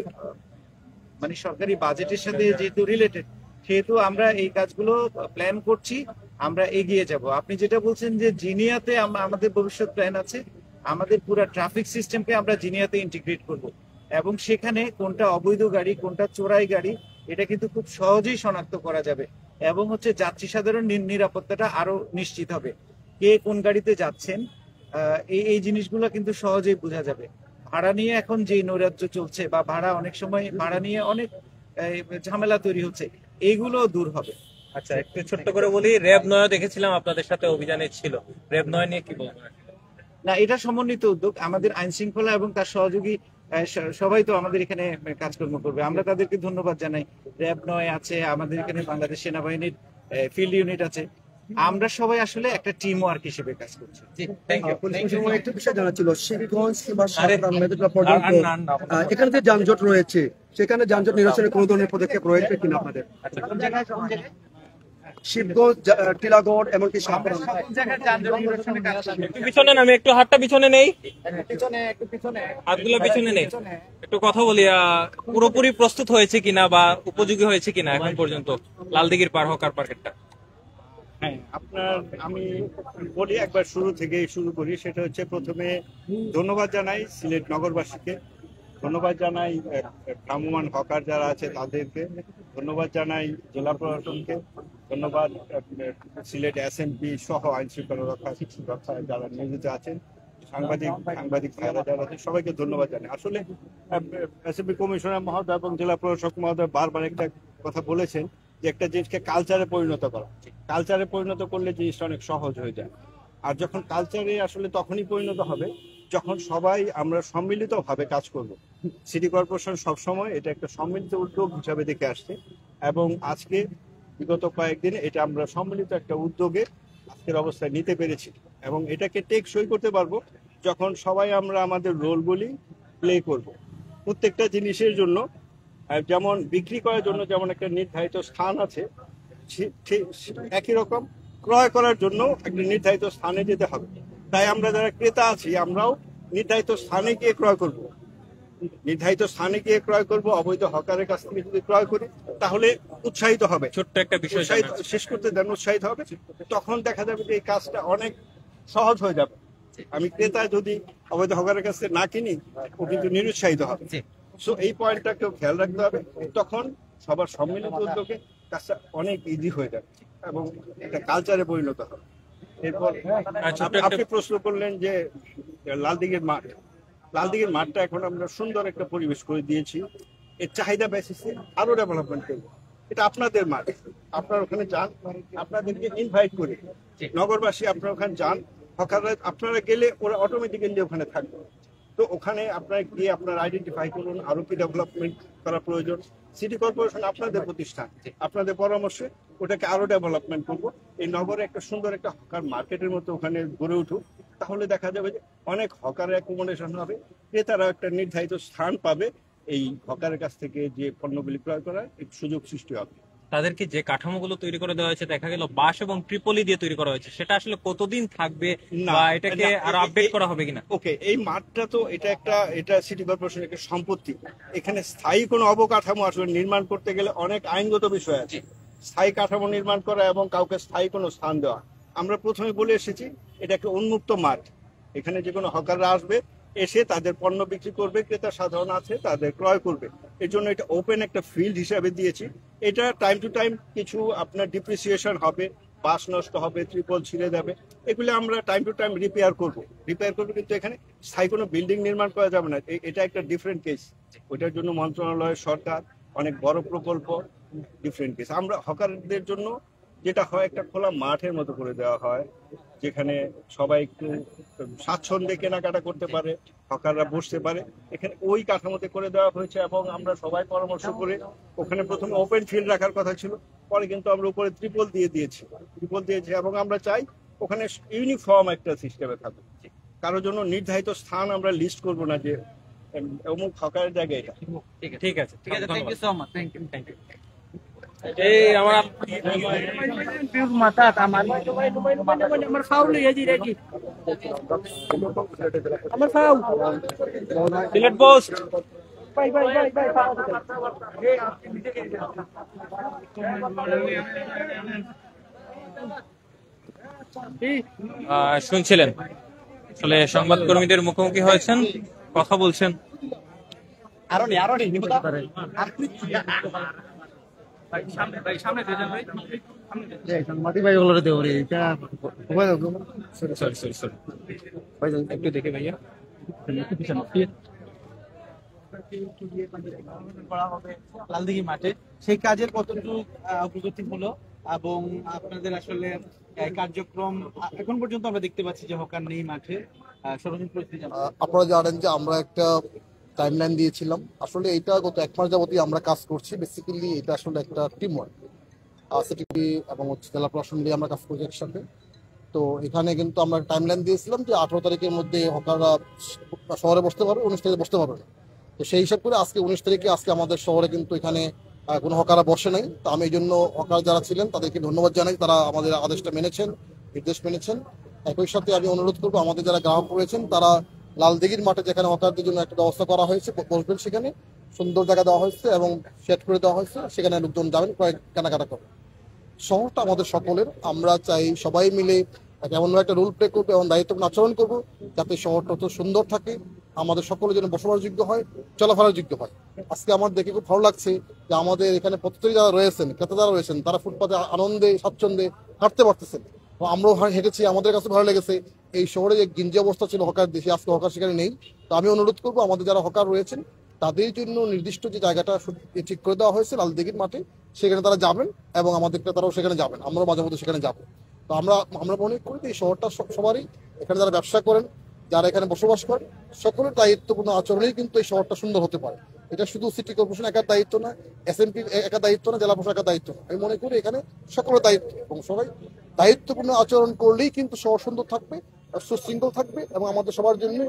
মানে সরকারি বাজেটের সাথে যেহেতু রিলেটেড, সেহেতু আমরা এই কাজগুলো প্ল্যান করছি, আমরা এগিয়ে যাব। আপনি যেটা বলছেন যে জিনিয়াতে আমাদের ভবিষ্যৎ প্ল্যান আছে, আমাদের পুরো ট্রাফিক সিস্টেমকে আমরা জিনিয়াতে ইন্টিগ্রেট করব, এবং সেখানে কোনটা অবৈধ গাড়ি, কোনটা চোরাই গাড়ি, এটা কিন্তু খুব সহজেই শনাক্ত করা যাবে। এবং যাত্রী সাধারণ নিরাপত্তাটা আরো নিশ্চিত হবে। কে কোন গাড়িতে যাচ্ছেন, এই জিনিসগুলো কিন্তু সহজেই বোঝা যাবে। ভাড়া নিয়ে এখন যে নৈরাজ্য চলছে, বা অনেক সময় ভাড়া নিয়ে অনেক ঝামেলা তৈরি হচ্ছে, এইগুলো দূর হবে। আচ্ছা, একটু ছোট্ট করে বলি, র্যাব 9 দেখেছিলাম আপনাদের সাথে অভিযানে ছিল, র্যাব 9 নিয়ে কি বলবেন? না, এটা সমন্বিত উদ্যোগ। আমাদের আইন শৃঙ্খলা এবং তার সহযোগী সবাই তো আমাদের এখানে কাজকর্ম করবে, আমরা তাদেরকে ধন্যবাদ জানাই। র্যাব 9 আছে, আমাদের এখানে বাংলাদেশ সেনাবাহিনীর ফিল্ড ইউনিট আছে, আমরা সবাই আসলে একটা টিম ওয়ার্ক হিসেবে কাজ করছি। একটা বিষয় জানা ছিল, শিবগঞ্জ কিংবা সাতক্ষীরা, মেদিনীপুর পর্যন্ত এখানে যে যানজট রয়েছে, সেখানে যানজট নিরসনে কোনো ধরনের পদক্ষেপ রয়েছে কিনা আপনাদের? শিবগঞ্জ, টিলাগড়, এমনকি একটু পিছনে নামে, একটু হাতটা পিছনে নেই, হাতগুলো পিছনে নেই, একটু কথা বলি। পুরোপুরি প্রস্তুত হয়েছে কিনা বা উপযোগী হয়েছে কিনা এখন পর্যন্ত লালদিঘির পার হকার পার্কেটটা? হ্যাঁ, আমি বলি একবার শুরু থেকে শুরু করি। সেটা হচ্ছে, প্রথমে ধন্যবাদ জানাই সিলেট নগরবাসীকে, ধন্যবাদ জানাই ভ্রাম্যমাণ হকার যারা আছে তাদেরকে, ধন্যবাদ জানাই জেলা প্রশাসনকে, ধন্যবাদ সিলেট এসএমপি সহ আইন শৃঙ্খলা রক্ষা যারা নিয়োজিত আছেন, সাংবাদিক ভাইরা যারা আছেন, সবাইকে ধন্যবাদ জানাই। আসলে এসএমপি কমিশনার মহোদয় এবং জেলা প্রশাসক মহোদয় বারবার একটা কথা বলেছেন যে একটা জিনিসকে কালচারে পরিণত করা। কালচারে পরিণত করলে জিনিসটা অনেক সহজ হয়ে যায়। আর যখন কালচারে আসলে তখনই পরিণত হবে যখন সবাই আমরা সম্মিলিতভাবে কাজ করব। সিটি কর্পোরেশন সবসময় এটা একটা সম্মিলিত উদ্যোগ হিসাবে দেখে আসছে, এবং আজকে বিগত কয়েকদিন এটা আমরা সম্মিলিত একটা উদ্যোগে আজকের অবস্থায় নিতে পেরেছি, এবং এটাকে টেকসই করতে পারবো যখন সবাই আমরা আমাদের রোলগুলি প্লে করব। প্রত্যেকটা জিনিসের জন্য, যেমন বিক্রি করার জন্য যেমন একটা নির্ধারিত স্থান আছে, একই রকম ক্রয় করার জন্য একটা নির্ধারিত স্থানে যেতে হবে। তাই আমরা যারা ক্রেতা আছি, আমরাও নির্ধারিত স্থানে গিয়ে ক্রয় করব। নির্ধারিত স্থানে গিয়ে ক্রয় করব, অবৈধ হকারের কাছ থেকে যদি ক্রয় করি তাহলে উৎসাহিত হবে। ছোট্ট একটা বিষয় শেষ করতে দেন, উৎসাহিত হবে, তখন দেখা যাবে যে এই কাজটা অনেক সহজ হয়ে যাবে। আমি ক্রেতা যদি অবৈধ হকারের কাছে না কিনি, ও কিন্তু নিরুৎসাহিত হবে। সো এই পয়েন্টটাকেও খেয়াল রাখতে হবে, তখন সবার সম্মিলিত উদ্যোগে কাজটা অনেক ইজি হয়ে যাবে এবং একটা কালচারে পরিণত হবে। এরপর আপনি প্রশ্ন করলেন যে লালদিঘির মাঠ, লালদিঘির মাঠটা এখন আমরা সুন্দর একটা পরিবেশ করে দিয়েছি। এর চাহিদা বেসিসে আরো ডেভেলপমেন্ট করবো। এটা আপনাদের মাঠ, আপনারা ওখানে যান, আপনাদেরকে ইনভাইট করি, নগরবাসী আপনারা ওখানে যান, হকাররা আপনারা গেলে ওরা অটোমেটিক্যালি ওখানে থাকবে। তো ওখানে আপনারা গিয়ে আপনারা আইডেন্টিফাই করুন আরো কি ডেভেলপমেন্ট করা প্রয়োজন। সিটি কর্পোরেশন আপনাদের প্রতিষ্ঠান, আপনাদের পরামর্শে ওটাকে আরো ডেভেলপমেন্ট করবো। এই নগরে একটা সুন্দর একটা হকার মার্কেটের মতো ওখানে গড়ে উঠুক, তাহলে দেখা যাবে যে অনেক হকারের অ্যাকোমোডেশন হবে, ক্রেতারা একটা নির্ধারিত স্থান পাবে, এই হকারের কাছ থেকে যে পণ্যগুলি ক্রয় করার একটু সুযোগ সৃষ্টি হবে। তাদেরকে যে কাঠামোগুলো তৈরি করে দেওয়া হয়েছে, দেখা গেল বাঁশ এবং ট্রিপলি দিয়ে তৈরি করা হয়েছে, সেটা আসলে কতদিন থাকবে বা এটাকে আরো আপডেট করা হবে কিনা? ওকে, এই মাঠটা তো এটা সিটি কর্পোরেশনের একটা সম্পত্তি। এখানে স্থায়ী কোনো অবকাঠামো আসলে নির্মাণ করতে গেলে অনেক আইনগত বিষয় আছে। স্থায়ী কাঠামো নির্মাণ করা এবং কাউকে স্থায়ী কোনো স্থান দেওয়া, আমরা প্রথমে বলে এসেছি এটা একটা উন্মুক্ত মাঠ। এখানে যে কোনো হকাররা আসবে, এসে তাদের পণ্য বিক্রি করবে, ক্রেতা সাধারণ আছে তাদের ক্রয় করবে। এর জন্য এটা ওপেন একটা ফিল্ড হিসাবে দিয়েছি। এটা টাইম টু টাইম কিছু আপনার ডিপ্রিসিয়েশন হবে, বাস নষ্ট হবে, ত্রিপল ছিঁড়ে যাবে, এগুলো আমরা টাইম টু টাইম রিপেয়ার করবো, কিন্তু এখানে স্থায়ী কোনো বিল্ডিং নির্মাণ করা যাবে না। এটা একটা ডিফারেন্ট কেস, ওইটার জন্য মন্ত্রণালয়, সরকার অনেক বড় প্রকল্প, ডিফারেন্ট কেস। আমরা হকারদের জন্য যেটা হয় একটা খোলা মাঠের মতো করে দেওয়া হয়, যেখানে সবাই একটু স্বাচ্ছন্দ্যে কেনাকাটা করতে পারে, হকাররা বসতে পারে, এখানে ওই কাঠামোতে করে দেওয়া হয়েছে। এবং আমরা সবাই পরামর্শ করে ওখানে প্রথমে ওপেন ফিল্ড রাখার কথা ছিল, পরে কিন্তু আমরা উপরে ত্রিপল দিয়েছি এবং আমরা চাই ওখানে ইউনিফর্ম একটা সিস্টেমে থাকুক। কারোর জন্য নির্ধারিত স্থান আমরা লিস্ট করব না যে অমুক হকারের জায়গায় এটা। ঠিক আছে, thank you so much, thank you. এই আমার মাথা আমার ফাউল হয়েছি রেডি, আমার ফাউল Sylhet post bye bye bye bye. শুনছিলেন, আসলে সংবাদ কর্মীদের মুখোমুখি হয়েছেন, কথা বলছেন। একটু দেখে ভাইয়া করা হবে লালদিঘি মাঠে, সেই কাজের কতটুকু অগ্রগতি হলো এবং আপনাদের আসলে কার্যক্রম এখন পর্যন্ত আমরা দেখতে পাচ্ছি যে হকার নেই মাঠে, সর্বজনীন পরিস্থিতি আপনারা জানেন যে আমরা একটা টাইমলাইন দিয়েছিলাম। আসলে এটা গত 1 মাস যাবতই আমরা কাজ করছি। বেসিক্যালি এটা আসলে একটা টিম ওয়ার্ক, সিটি এবং জেলা প্রশাসন দিয়ে আমরা কাজ করছি একসাথে। তো এখানে কিন্তু আমরা টাইমলাইন দিয়েছিলাম যে 18 তারিখের মধ্যে হকাররা শহরে বসতে পারবে, 19 তারিখে বসতে পারবে না। তো সেই হিসাব করে আজকে 19 তারিখে আজকে আমাদের শহরে কিন্তু এখানে কোনো হকাররা বসে নাই। তো আমি এই জন্য হকার যারা ছিলেন তাদেরকে ধন্যবাদ জানাই, তারা আমাদের আদেশটা মেনেছেন, নির্দেশ মেনেছেন। একই সাথে আমি অনুরোধ করবো আমাদের যারা গ্রাহক রয়েছেন তারা লালদিঘির মাঠে যেখানে হকারদের জন্য একটা ব্যবস্থা করা হয়েছে, বসবেন, সেখানে সুন্দর জায়গা দেওয়া হয়েছে এবং সেট করে দেওয়া হয়েছে, সেখানে লোকজন যাবেন, কয়েক কেনাকাটা করবেন। শহরটা আমাদের সকলের, আমরা চাই সবাই মিলে এমন একটা রোল প্লে করবো এবং দায়িত্বপূর্ণ আচরণ করবো যাতে শহরটা তো সুন্দর থাকে, আমাদের সকলের জন্য বসবাসযোগ্য হয়, চলাফেরার যোগ্য হয়। আজকে আমার দেখে খুব ভালো লাগছে যে আমাদের এখানে প্রত্যেকে যারা রয়েছেন, ক্রেতা যারা রয়েছেন, তারা ফুটপাতে আনন্দে স্বাচ্ছন্দ্যে হাঁটতে পারতেছেন। আমরাও হেঁটেছি, আমাদের কাছে ভালো লেগেছে। এই শহরে যে গিঞ্জি অবস্থা ছিল হকার দেশে, আজকে হকার সেখানে নেই। তো আমি অনুরোধ করবো আমাদের যারা হকার রয়েছেন তাদের জন্য নির্দিষ্ট যে জায়গাটা ঠিক করে দেওয়া হয়েছে লালদিঘির মাঠে, সেখানে তারা যাবেন এবং আমাদের ক্রেতারাও সেখানে যাবেন, আমরাও মাঝে মধ্যে সেখানে যাবো। তো আমরা মনে করি যে এই শহরটা সবারই, এখানে যারা ব্যবসা করেন, যারা এখানে বসবাস করেন, সকলের দায়িত্বপূর্ণ আচরণেই কিন্তু এই শহরটা সুন্দর হতে পারে। এটা শুধু সিটি কর্পোরেশন একার দায়িত্ব না, এসএমপি একার দায়িত্ব না, জেলা প্রশাসন একার দায়িত্ব না। আমি মনে করি এখানে সকলের দায়িত্ব এবং সবাই দায়িত্বপূর্ণ আচরণ করলেই কিন্তু শহর সুন্দর থাকবে, সুশৃঙ্খল থাকবে এবং আমাদের সবার জন্য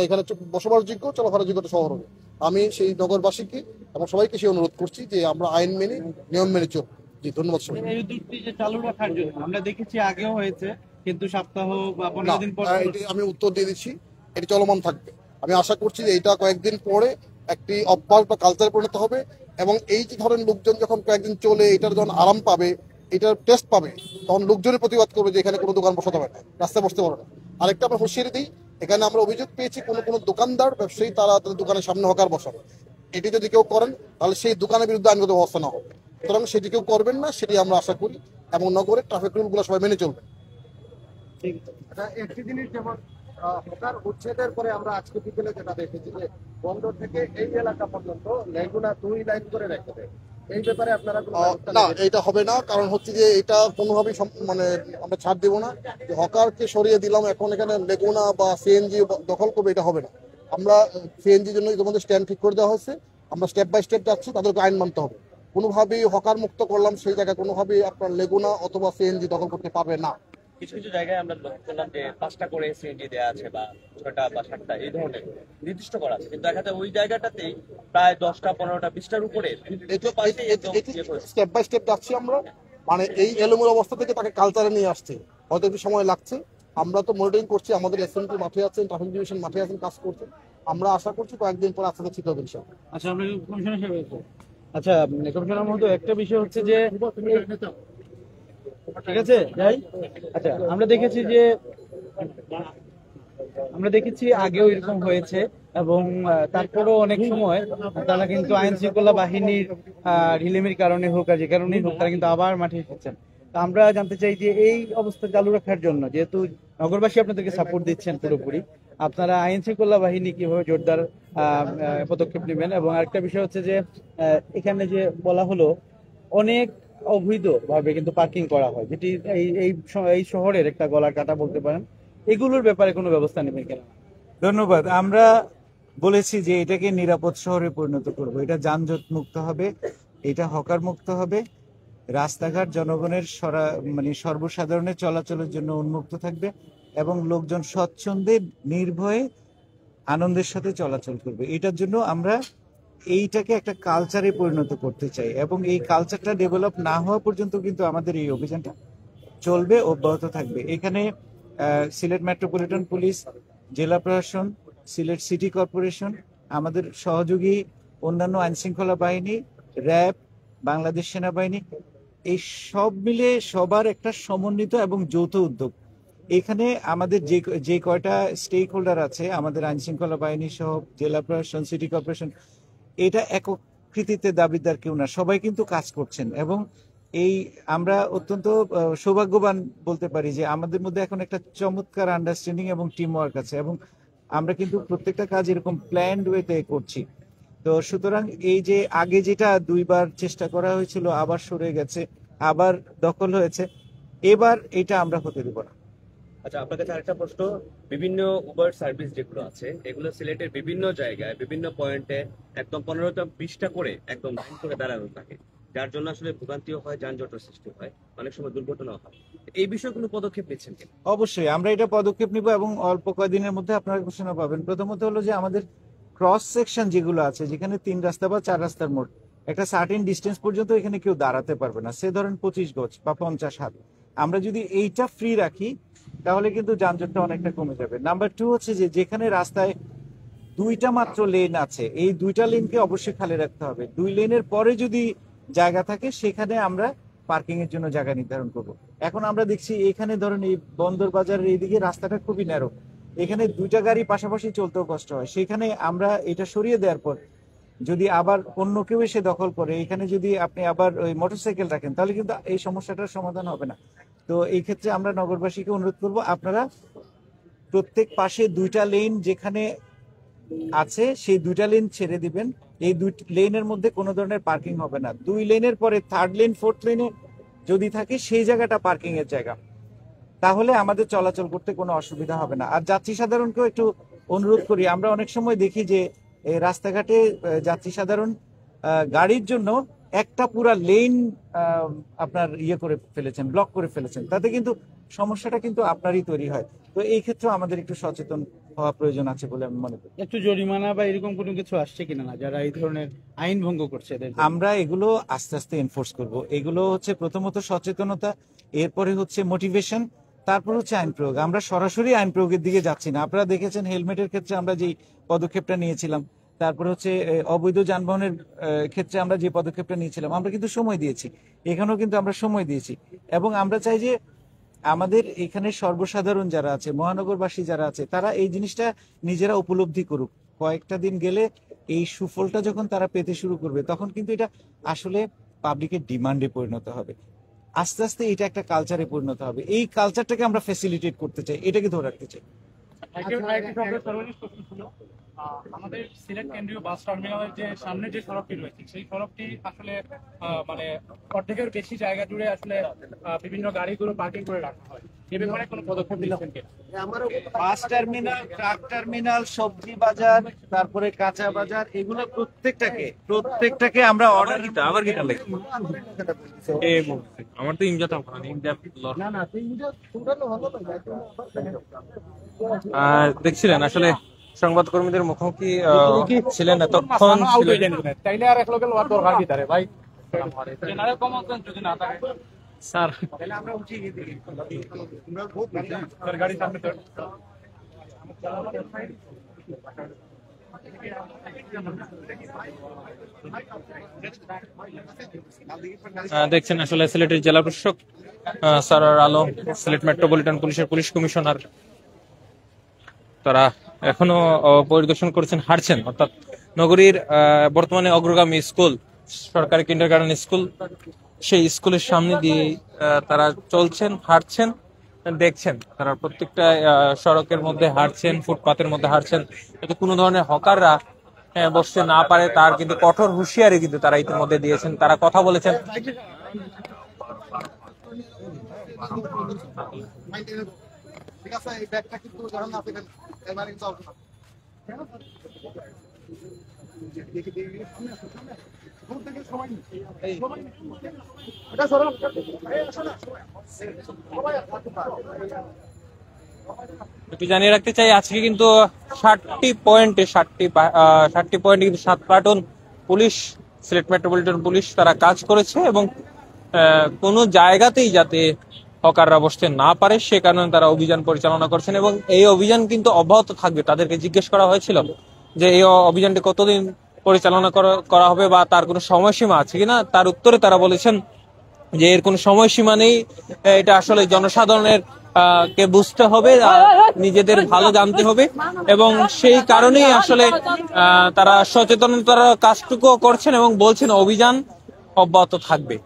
এখানে বসবাসযোগ্য, চলাফেরার যোগ্য শহর হবে। আমি সেই নগরবাসীকে এবং সবাইকে সেই অনুরোধ করছি যে আমরা আইন মেনে, নিয়ম মেনে চলব। জি, ধন্যবাদ সবাই। এই উদ্যোগটি যে চালু রাখার জন্য আমরা দেখেছি আগেও হয়েছে, কিন্তু সপ্তাহ বা 15 দিন পর আমি উত্তর দিয়ে দিচ্ছি, এটি চলমান থাকবে। আমি আশা করছি যে এটা কয়েকদিন পরে একটি অভ্যাস বা কালচারে পরিণত হবে, এবং এই যে ধরেন লোকজন যখন কয়েকদিন চলে এটার যখন আরাম পাবে, এটার টেস্ট পাবে, তখন লোকজনের প্রতিবাদ করবে যে এখানে কোনো দোকান বসাতে হবে না, রাস্তায় বসতে পারবে না। আরেকটা আমরা হুঁশিয়ারি দিই, এখানে আমরা অভিযোগ পেয়েছি কোনো দোকানদার ব্যবসায়ী তারা তাদের দোকানের সামনে হকার বসাবে, এটি যদি কেউ করেন তাহলে সেই দোকানের বিরুদ্ধে আইনগত ব্যবস্থা নেওয়া হবে। সুতরাং সেটি কেউ করবেন না, সেটি আমরা আশা করি, এবং নগরের ট্রাফিক রুলগুলো সবাই মেনে চলবে। একটি জিনিস যেমন হকার উচ্ছেদের পরে আমরা আজকে বিকেলে যেটা দেখেছি যে বন্দর থেকে এই এলাকা পর্যন্ত লেগুনা 2 লাইন করে রেখে দেয়, এই ব্যাপারে আপনারা না, এটা হবে না। কারণ হচ্ছে যে এটা কোনোভাবেই মানে আমরা ছাড় দেবো না যে হকারকে সরিয়ে দিলাম এখন এখানে লেগুনা বা সিএনজি দখল করবে, এটা হবে না। আমরা সিএনজির জন্য ইতিমধ্যে স্ট্যান্ড ঠিক করে দেওয়া হয়েছে, আমরা স্টেপ বাই স্টেপ যাচ্ছি, তাদেরকে আইন মানতে হবে। কোনোভাবেই হকার মুক্ত করলাম সেই জায়গায় কোনোভাবেই আপনার লেগুনা অথবা সিএনজি দখল করতে পারবে না। কিছু কিছু জায়গায় আমরা লক্ষ্য করলাম যে 5টা করে সিএনজি দেওয়া আছে বা 6টা বা 7টা এই ধরনের নির্দিষ্ট করা আছে, কিন্তু দেখা যায় ওই জায়গাটাতেই প্রায় 10টা 15টা 20টার উপরে স্টেপ বাই স্টেপ যাচ্ছি আমরা, মানে এই এলোমেলো অবস্থা থেকে তাকে কালচারে নিয়ে আসছে, হয়তো একটু সময় লাগছে। আমরা তো মনিটরিং করছি, আমাদের এসএমপি মাঠে আছেন, ট্রাফিক ডিভিশন মাঠে আছেন, কাজ করছেন। আমরা আশা করছি কয়েকদিন পর আস্তে ঠিক হবে ইনশাআল্লাহ। আচ্ছা, আমরা কমিশনার সাহেব, আচ্ছা কমিশনার মহোদয়, একটা বিষয় হচ্ছে যে ঠিক আছে যাই, আচ্ছা আমরা দেখেছি আগেও এরকম হয়েছে, এবং তারপরও অনেক সময় তারা কিন্তু আইন শৃঙ্খলা বাহিনীর ঢিলেমির কারণে হোক আর যে কারণেই হোক তারা কিন্তু আবার মাঠে এসেছেন। আমরা জানতে চাই যে এই অবস্থা চালু রাখার জন্য, যেহেতু নগরবাসী আপনাদেরকে সাপোর্ট দিচ্ছেন পুরোপুরি, আপনারা আইন শৃঙ্খলা বাহিনী কিভাবে জোরদার পদক্ষেপ নেবেন? এবং আরেকটা বিষয় হচ্ছে যে এখানে যে বলা হলো অনেক অবৈধভাবে কিন্তু পার্কিং করা হয়, যেটি এই শহরের একটা গলার কাটা বলতে পারেন, এগুলোর ব্যাপারে কোনো ব্যবস্থা নেবেন কেন? ধন্যবাদ। আমরা বলেছি যে এটাকে নিরাপদ শহরে পরিণত করব, এটা যানজট মুক্ত হবে, এটা হকার মুক্ত হবে, রাস্তাঘাট জনগণের সর্বসাধারণের চলাচলের জন্য উন্মুক্ত থাকবে, এবং লোকজন স্বচ্ছন্দে নির্ভয়ে আনন্দের সাথে চলাচল করবে। এটার জন্য আমরা এইটাকে একটা কালচারে পরিণত করতে চাই, এবং এই কালচারটা ডেভেলপ না হওয়া পর্যন্ত কিন্তু আমাদের এই অভিযানটা চলবে, অব্যাহত থাকবে। এখানে সিলেট মেট্রোপলিটন পুলিশ, জেলা প্রশাসন, সিলেট সিটি কর্পোরেশন, আমাদের সহযোগী অন্যান্য আইনশৃঙ্খলা বাহিনী, র্যাব, বাংলাদেশ সেনাবাহিনী, এই সব মিলে সবার একটা সমন্বিত এবং যৌথ উদ্যোগ। এখানে আমাদের যে কয়টা স্টেক হোল্ডার আছে, আমাদের আইনশৃঙ্খলা বাহিনী সহ জেলা প্রশাসন, সিটি কর্পোরেশন, এটা এককৃতিতে দাবিদার কেউ না, সবাই কিন্তু কাজ করছেন। এবং আমরা অত্যন্ত সৌভাগ্যবান বলতে পারি যে আমাদের মধ্যে এখন একটা চমৎকার আন্ডারস্ট্যান্ডিং এবং টিম ওয়ার্ক আছে, এবং আমরা কিন্তু প্রত্যেকটা কাজ এরকম প্ল্যান্ড ওয়েতে করছি। তো সুতরাং এই যে আগে যেটা 2বার চেষ্টা করা হয়েছিল, আবার সরে গেছে, আবার দখল হয়েছে, এবার এটা আমরা হতে দেব না। আচ্ছা, আপনার কাছে আরেকটা প্রশ্ন, বিভিন্ন উবার সার্ভিস যেগুলো আছে এগুলো সিলেটের বিভিন্ন জায়গায় বিভিন্ন পয়েন্টে একদম 15টা 20টা করে একদম লাইন করে দাঁড়ানো থাকে, যার জন্য আসলে ভোগান্তিও হয়, যানজটের সৃষ্টি হয়, অনেক সময় দুর্ঘটনা হয়। এই বিষয়ে কোনো পদক্ষেপ নিচ্ছেন কিনা? অবশ্যই আমরা এটা পদক্ষেপ নিব, এবং অল্প কয়েকদিনের মধ্যে আপনারা ঘোষণা পাবেন। প্রথমত হলো যে আমাদের ক্রস সেকশন যেগুলো আছে, যেখানে 3 রাস্তা বা 4 রাস্তার মোড়, একটা সার্টেন ডিস্টেন্স পর্যন্ত এখানে কেউ দাঁড়াতে পারবে না, সে ধরেন 25 গজ বা 50 হাত। আমরা যদি এইটা ফ্রি রাখি তাহলে কিন্তু যানজটটা অনেকটা কমে যাবে। নাম্বার 2 হচ্ছে যে যেখানে রাস্তায় 2টা মাত্র লেন আছে, এই 2টা লেনকে অবশ্যই খালি রাখতে হবে। 2 লেনের পরে যদি জায়গা থাকে সেখানে আমরা পার্কিং এর জন্য জায়গা নির্ধারণ করব। এখন আমরা দেখছি এখানে ধরেন এই বন্দর বাজারের এইদিকে রাস্তাটা খুবই ন্যারো, এখানে 2টা গাড়ি পাশাপাশি চলতেও কষ্ট হয়। সেখানে আমরা এটা সরিয়ে দেওয়ার পর যদি আবার অন্য কেউ এসে দখল করে, এখানে যদি আপনি আবার ওই মোটরসাইকেল রাখেন, তাহলে কিন্তু এই সমস্যাটার সমাধান হবে না। তো এই ক্ষেত্রে আমরা নগরবাসীকে অনুরোধ করব, আপনারা প্রত্যেক পাশে 2টা লেন যেখানে আছে সেই 2টা লেন ছেড়ে দিবেন। এই 2 লেনের মধ্যে কোনো ধরনের পার্কিং হবে না। 2 লেনের পরে 3rd লেন 4th লেনে যদি থাকে সেই জায়গাটা পার্কিং এর জায়গা, তাহলে আমাদের চলাচল করতে কোনো অসুবিধা হবে না। আর যাত্রী সাধারণকেও একটু অনুরোধ করি, আমরা অনেক সময় দেখি যে রাস্তাঘাটে যাত্রী সাধারণ গাড়ির জন্য একটা পুরা লেন আপনার করে ফেলেছেন, ব্লক করে ফেলেছেন, তাতে কিন্তু সমস্যাটা কিন্তু আপনারই তৈরি হয়। তো এই ক্ষেত্রে আমাদের একটু সচেতন হওয়া প্রয়োজন আছে বলে আমি মনে করি। একটু জরিমানা বা এরকম কোনো কিছু আসছে কিনা না যারা এই ধরনের আইন ভঙ্গ করছে? আমরা এগুলো আস্তে আস্তে এনফোর্স করব। এগুলো হচ্ছে প্রথমত সচেতনতা, এরপরে হচ্ছে মোটিভেশন, তারপর হচ্ছে আইন প্রয়োগ। আমরা সরাসরি আইন প্রয়োগের দিকে যাচ্ছি না। আপনারা দেখেছেন হেলমেটের ক্ষেত্রে আমরা যে পদক্ষেপটা নিয়েছিলাম, তারপর হচ্ছে অবৈধ যানবাহনের ক্ষেত্রে আমরা যে পদক্ষেপটা নিয়েছিলাম, আমরা কিন্তু সময় দিয়েছি, এখানেও কিন্তু আমরা সময় দিয়েছি। এবং আমরা চাই যে আমাদের এখানে সর্বসাধারণ যারা আছে, মহানগরবাসী যারা আছে, তারা এই জিনিসটা নিজেরা উপলব্ধি করুক। কয়েকটা দিন গেলে এই সুফলটা যখন তারা পেতে শুরু করবে, তখন কিন্তু এটা আসলে পাবলিকের ডিমান্ডে পরিণত হবে। আস্তে আস্তে এটা একটা কালচারে পরিণত হবে। এই কালচারটাকে আমরা ফ্যাসিলিটেট করতে চাই, এটাকে ধরে রাখতে চাই। আমাদের সিলেট কেন্দ্রীয় বাস টার্মিনালের যে সামনে যে সড়কটি রয়েছে, সেই সড়কটি আসলে মানে অর্ধেকের বেশি জায়গা জুড়ে আসলে বিভিন্ন গাড়িগুলো পার্কিং করে রাখা হয়। এ ব্যাপারে কোনো পদক্ষেপ নিচ্ছেন কি? বাস টার্মিনাল, ট্রাক টার্মিনাল, সবজি বাজার, তারপরে কাঁচা বাজার, এগুলো প্রত্যেকটাকে আমরা অর্ডার দিতে আবার কি লাগে আমার তো ইমজাত দেখছিলেন আসলে সংবাদকর্মীদের মুখোমুখি ছিলেন এতক্ষণ। চাইলে আর এক লোকের দরকার কি তারে ভাই, জেনারেল কমন সেন্স যদি না থাকে স্যার। আমরা উঠিয়ে দিই গাড়ি সামনে তো দেখছেন আসলে সিলেটের জেলা প্রশাসক সারার আলম, সিলেট মেট্রোপলিটন পুলিশের পুলিশ কমিশনার, তারা এখনো পরিদর্শন করেছেন, হাঁটছেন। অর্থাৎ নগরীর বর্তমানে অগ্রগামী স্কুল, সরকারি কিন্ডারগার্টেন স্কুল, সেই স্কুলের সামনে দিয়ে তারা চলছেন, হাঁটছেন, দেখছেন। তারা প্রত্যেকটা সড়কের মধ্যে হাঁটছেন, ফুটপাতের মধ্যে হাঁটছেন, যাতে কোনো ধরনের হকাররা বসতে না পারে তার কিন্তু কঠোর হুঁশিয়ারি কিন্তু তারা ইতিমধ্যে দিয়েছেন। তারা কথা বলেছেন। ঠিক আছে, এই ব্যাগটা কিন্তু যখন আপনি এবারে কিন্তু আসবে না। একটু জানিয়ে রাখতে চাই, আজকে কিন্তু 60টি পয়েন্টে কিন্তু 7 platoon police, Sylhet metropolitan police তারা কাজ করেছে এবং কোনো জায়গাতেই যাতে হকাররা বসতে না পারে সে কারণে তারা অভিযান পরিচালনা করছেন এবং এই অভিযান কিন্তু অব্যাহত থাকবে। তাদেরকে জিজ্ঞেস করা হয়েছিল যে এই অভিযানটি কতদিন পরিচালনা করা হবে বা তার কোনো সময়সীমা আছে কিনা, তার উত্তরে তারা বলেছেন যে এর কোনো সময়সীমা নেই, এটা আসলে জনসাধারণের কে বুঝতে হবে, নিজেদের ভালো জানতে হবে এবং সেই কারণেই আসলে তারা সচেতনতার কাজটুকু করছেন এবং বলছেন অভিযান অব্যাহত থাকবে।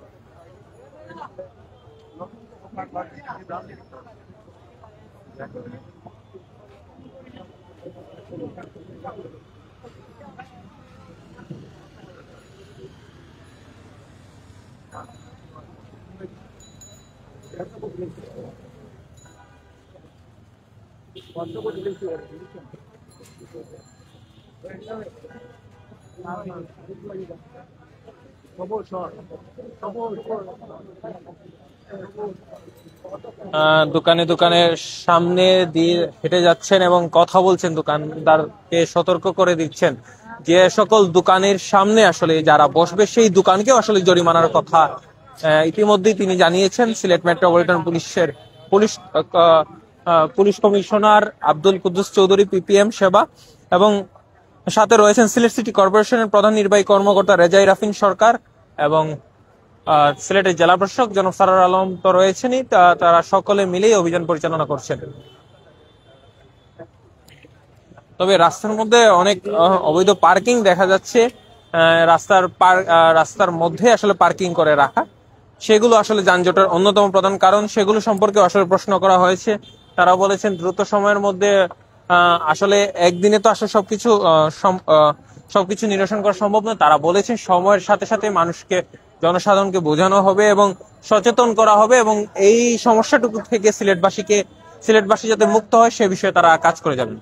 দোকানে দোকানের সামনে দিয়ে হেঁটে যাচ্ছেন এবং কথা বলছেন, দোকানদারকে সতর্ক করে দিচ্ছেন যে সকল দোকানের সামনে আসলে যারা বসবে সেই দোকানকেও আসলে জরিমানার কথা ইতিমধ্যেই তিনি জানিয়েছেন। সিলেট মেট্রোপলিটন পুলিশের police commissioner Abdul Kuddus Chowdhury, PPM সেবা, এবং সাথে রয়েছেন সিলেট সিটি কর্পোরেশনের প্রধান নির্বাহী কর্মকর্তা রেজাই রাফিন সরকার এবং সিলেটের জেলা প্রশাসক জনাব সারার আলম তো রয়েছেনই। তারা সকলে মিলেই অভিযান পরিচালনা করছেন। তবে রাস্তার মধ্যে অনেক অবৈধ পার্কিং দেখা যাচ্ছে, রাস্তার মধ্যে আসলে পার্কিং করে রাখা, সেগুলো আসলে যানজটের অন্যতম প্রধান কারণ। সেগুলো সম্পর্কে আসলে প্রশ্ন করা হয়েছে। তারা বলেছেন দ্রুত সময়ের মধ্যে আসলে একদিনে তো আসলে সবকিছু নিরসন করা সম্ভব না। তারা বলেছেন সময়ের সাথে সাথে জনসাধারণকে বোঝানো হবে এবং সচেতন করা হবে এবং এই সমস্যাটুকু থেকে সিলেটবাসী যাতে মুক্ত হয় সে বিষয়ে তারা কাজ করে যাবেন।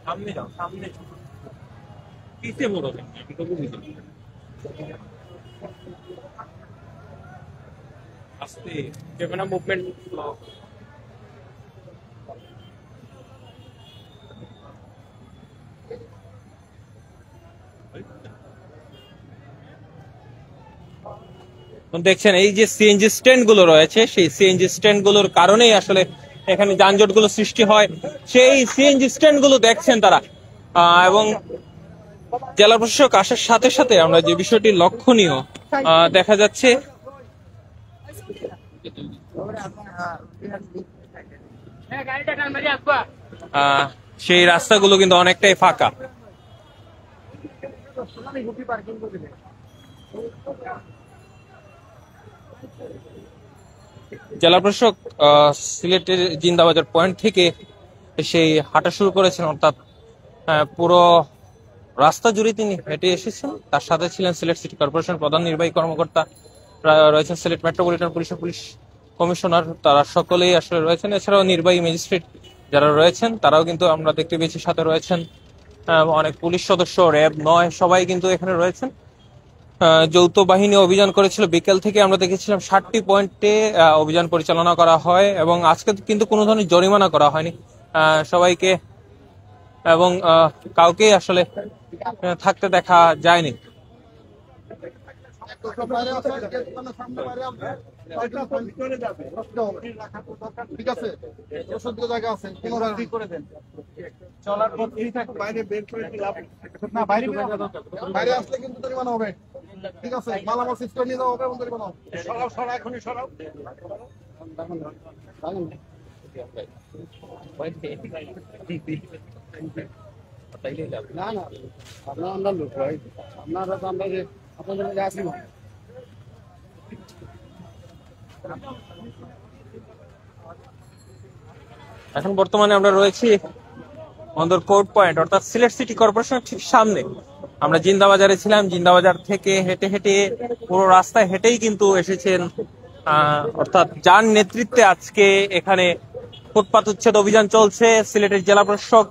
সামনে যাও, সামনে পিছে বড় আমি তো বুঝি আস্তে ক্যামেরা মুভমেন্ট দেখছেন এই যে সিএনজি স্ট্যান্ড গুলো রয়েছে, সেই সিএনজি স্ট্যান্ড গুলোর কারণেই আসলে এখানে যানজট গুলো সৃষ্টি হয়। সেই সিএনজি স্ট্যান্ড গুলো দেখছেন তারা, এবং জেলা প্রশাসক আসার সাথে সাথে আমরা যে বিষয়টি লক্ষণীয় দেখা যাচ্ছে সেই রাস্তাগুলো কিন্তু অনেকটাই ফাঁকা। জেলা প্রশাসক সিলেটের জিন্দাবাজার পয়েন্ট থেকে সেই হাঁটা শুরু করেছেন, অর্থাৎ পুরো রাস্তা জুড়ে তিনি হেঁটে এসেছেন। তার সাথে ছিলেন সিলেট সিটি কর্পোরেশন প্রধান নির্বাহী কর্মকর্তা, রয়েছেন সিলেট মেট্রোপলিটন পুলিশের পুলিশ কমিশনার, তারা সকলেই আসলে রয়েছেন। এছাড়াও নির্বাহী ম্যাজিস্ট্রেট যারা রয়েছেন তারাও কিন্তু আমরা দেখতে পেয়েছি সাথে রয়েছেন। অনেক পুলিশ সদস্য, র্যাব 9 সবাই কিন্তু এখানে রয়েছেন। যৌথ বাহিনী অভিযান করেছিল বিকেল থেকে, আমরা দেখেছিলাম 60টি পয়েন্টে অভিযান পরিচালনা করা হয় এবং আজকে কিন্তু কোনো ধরনের জরিমানা করা হয়নি সবাইকে, এবং কাউকে আসলে থাকতে দেখা যায়নি। ঠিক আছে, জায়গা আছে, করে দেন চলার পথ এই থাকে, বাইরে বের করে লাভ না, বাইরে বাইরে আসলে কিন্তু জরিমানা হবে। ঠিক আছে, মালামাল সিস্টেম নিয়ে যাওয়া হবে এবং জরিমানা হবে। সরাও সরাও, এখনই সরাও। না না, আমরা লোক ভাই, আপনারা তো আমরা যে আপনাদের মধ্যে আসি না। এখন বর্তমানে আমরা রয়েছি আমাদের কোর্ট পয়েন্ট, অর্থাৎ সিলেট সিটি কর্পোরেশনের ঠিক সামনে। আমরা জিন্দাবাজারে ছিলাম, জিন্দাবাজার থেকে হেঁটে হেঁটে পুরো রাস্তায় হেঁটেই কিন্তু এসেছেন, অর্থাৎ যার নেতৃত্বে আজকে এখানে ফুটপাত উচ্ছেদ অভিযান চলছে। সিলেটের জেলা প্রশাসক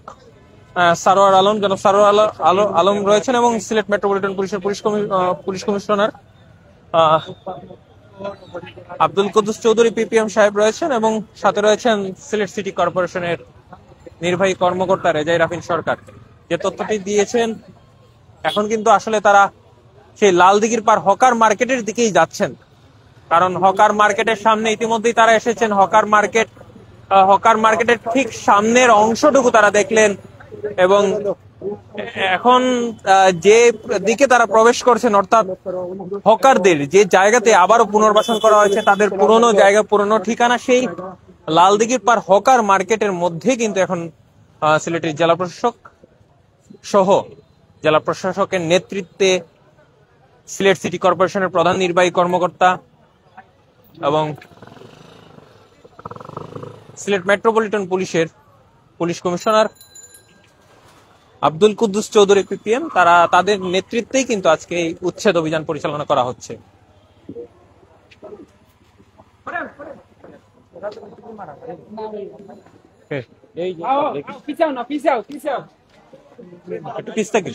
সারোয়ার আলম, জনাব সারোয়ার আলম রয়েছেন এবং সিলেট মেট্রোপলিটন পুলিশের police commissioner Abdul Kuddus Chowdhury PPM সাহেব রয়েছেন এবং সাথে রয়েছেন সিলেট সিটি কর্পোরেশনের নির্বাহী কর্মকর্তা রেজাই রাফিন সরকার। যে তথ্যটি দিয়েছেন, এখন কিন্তু আসলে তারা সেই লালদিঘির পার হকার মার্কেটের দিকেই যাচ্ছেন, কারণ হকার মার্কেটের সামনে ইতিমধ্যেই তারা এসেছেন। হকার মার্কেটের ঠিক সামনের অংশটুকু তারা দেখলেন এবং এখন যে দিকে তারা প্রবেশ করছেন, অর্থাৎ হকারদের যে জায়গাতে আবারও পুনর্বাসন করা হয়েছে, তাদের পুরনো জায়গা, পুরনো ঠিকানা, সেই লালদিঘির পার হকার মার্কেটের মধ্যে কিন্তু এখন সিলেটের জেলা প্রশাসক সহ জেলা প্রশাসকের নেতৃত্বে সিলেট সিটি কর্পোরেশনের প্রধান নির্বাহী কর্মকর্তা এবং সিলেট মেট্রোপলিটন পুলিশের police commissioner Abdul Kuddus Chowdhury PPM, তাদের নেতৃত্বেই কিন্তু আজকে এই উচ্ছেদ অভিযান পরিচালনা করা হচ্ছে। একটু পিস থেকে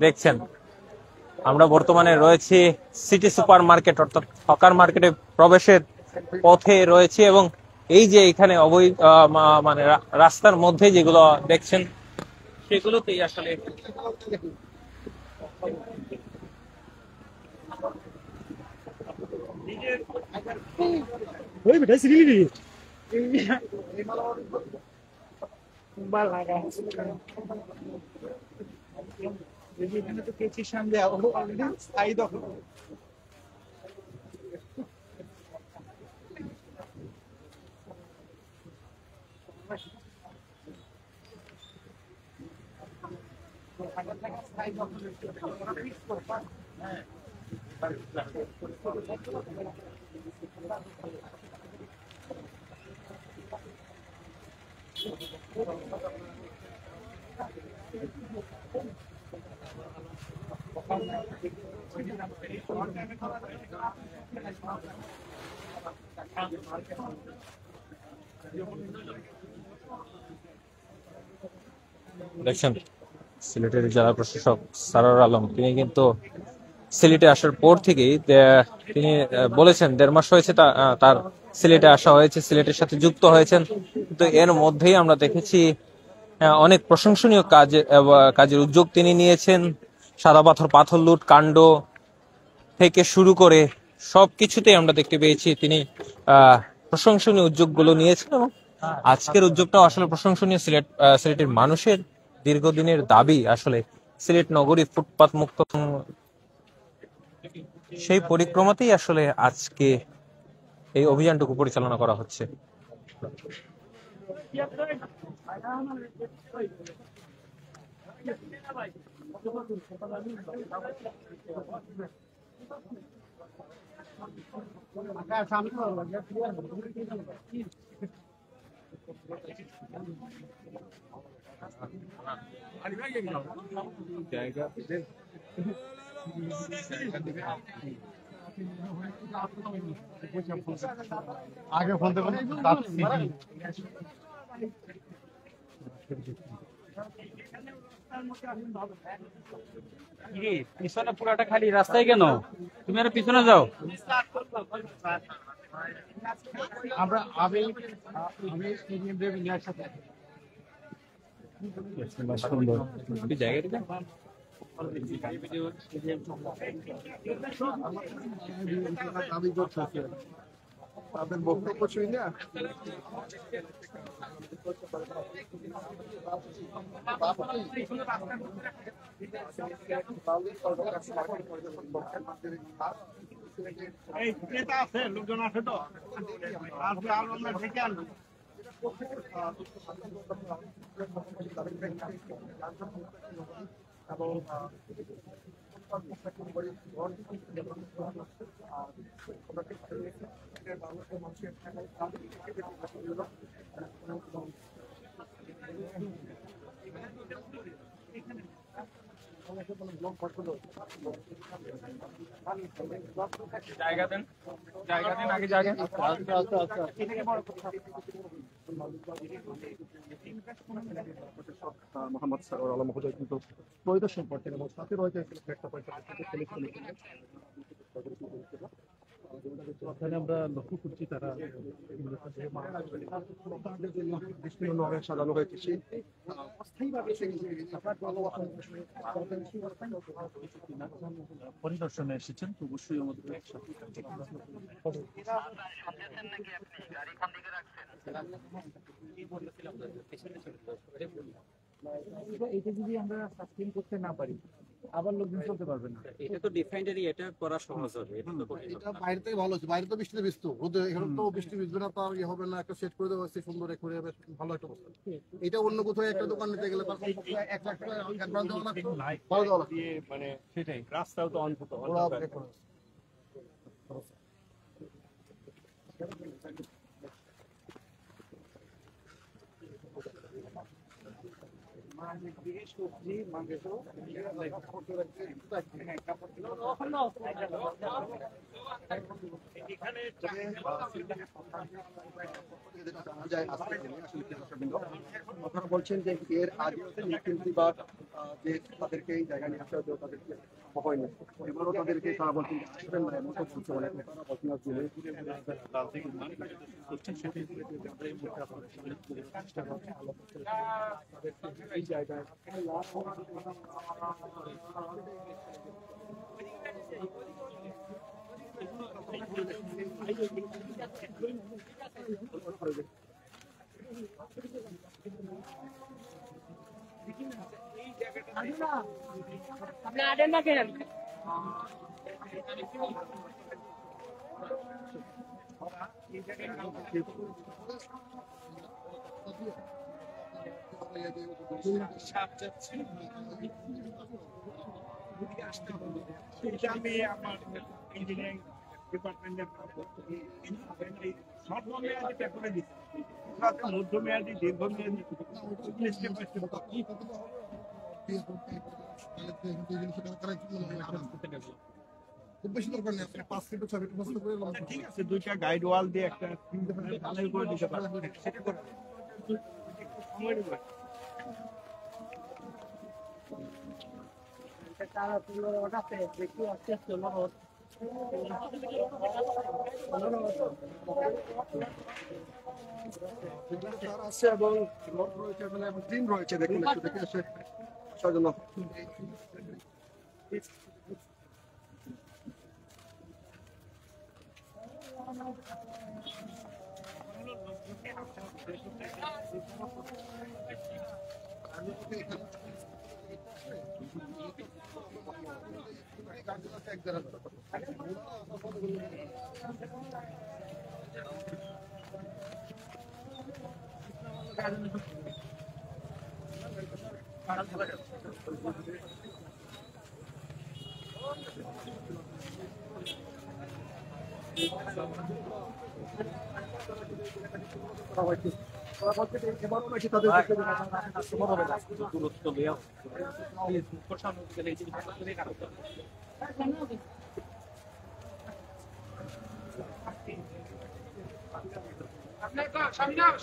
দেখছেন আমরা বর্তমানে রয়েছি সিটি সুপার মার্কেট, অর্থাৎ হকার মার্কেটে প্রবেশের পথে রয়েছে এবং এই যে এখানে মানে রাস্তার মধ্যে যেগুলো দেখছেন সেগুলোতেই আসলে এখানে তো কেচির সামনে অলরেডি স্থায়ী দখল। স্থায়ী দখল দেখছেন সিলেটের জেলা প্রশাসক সারোয়ার আলম, তিনি কিন্তু সিলেটে আসার পর থেকেই তিনি বলেছেন 1.5 মাস হয়েছে তার সিলেটে আসা হয়েছে, সিলেটের সাথে যুক্ত হয়েছেন। কিন্তু এর মধ্যেই আমরা দেখেছি অনেক প্রশংসনীয় কাজের উদ্যোগ তিনি নিয়েছেন। সাদা পাথর লুট কাণ্ড থেকে শুরু করে সবকিছুতেই আমরা দেখতে পেয়েছি তিনি প্রশংসনীয় উদ্যোগগুলো নিয়েছেন, এবং আজকের উদ্যোগটাও আসলে প্রশংসনীয়। সিলেটের মানুষের দীর্ঘদিনের দাবি আসলে সিলেট নগরী ফুটপাত মুক্ত, সেই পরিক্রমাতেই আসলে আজকে এই অভিযানটুকু পরিচালনা করা হচ্ছে। আগে ফোন দেবেন পিছনে পুরাটা খালি, রাস্তায় কেন? তুমি আর পিছনে যাও। তাদের বক্তব্য শুনি না। এই ক্রেতা আছে, লোকজন আছে তো আসবে, আর আমরা ঢেকে আনবো। জায়গা দেন আগে জায়গা। মোহাম্মদ সারোয়ার আলম মহোদয় কিন্তু পরিদর্শন করতেন এবং সাথে রয়েছে আমরা লক্ষ্য করছি তারা সাজানো হয়েছে পরিদর্শনে এসেছেন, তো অবশ্যই আমাদের এটা যদি আমরা সাসটেইন করতে না পারি, আবার লোকজন চলতে পারবে না। এটা তো ডিফাইন্ডারি, এটা করা সহজ হবে। এটা বাইরে থেকে ভালো হচ্ছে, বাইরে তো বৃষ্টিতে ভিজতো, রোদে এখানে তো বৃষ্টি ভিজবে না, তার ইয়ে হবে না, একটা সেট করে দেওয়া হচ্ছে সুন্দর করে, ভালো একটা অবস্থা। এটা অন্য কোথাও একটা দোকান নিতে গেলে তার 1 লাখ টাকা অ্যাডভান্স দেওয়া লাগতো, ভালো দেওয়া লাগতো। মানে সেটাই, রাস্তাও তো অন্তত সবজি মাংস এখানে আপনারা বলছেন যে এর আগে কিন্তু বা যে তাদেরকে এই জায়গায় নিয়ে আসা হতো, তাদেরকে হয়নি, এবারও তাদেরকে তারা বলছেন আসবেন না, এমন সব বলছে অনেক তারা বলছেন এই জায়গায় আপনি আডেন না কেন? সাপ যাচ্ছে এটা আমি আমার ইঞ্জিনিয়ারিং ডিপার্টমেন্টের স্বল্পমেয়াদীটা করে দিচ্ছি, মধ্যমেয়াদী দীর্ঘমেয়াদী স্টেপ বাই স্টেপ। খুব বেশি দরকার নেই, আপনি 5 ফিট 6 ফিট পছন্দ করে ঠিক আছে, দুইটা গাইড ওয়াল দিয়ে একটা প্যানেল করে দিতে পারেন, সেটা করে সময় নেবে। আছে এবং রড রয়েছে এবং টিম রয়েছে, দেখুন একটু দেখে আসে সজন্য।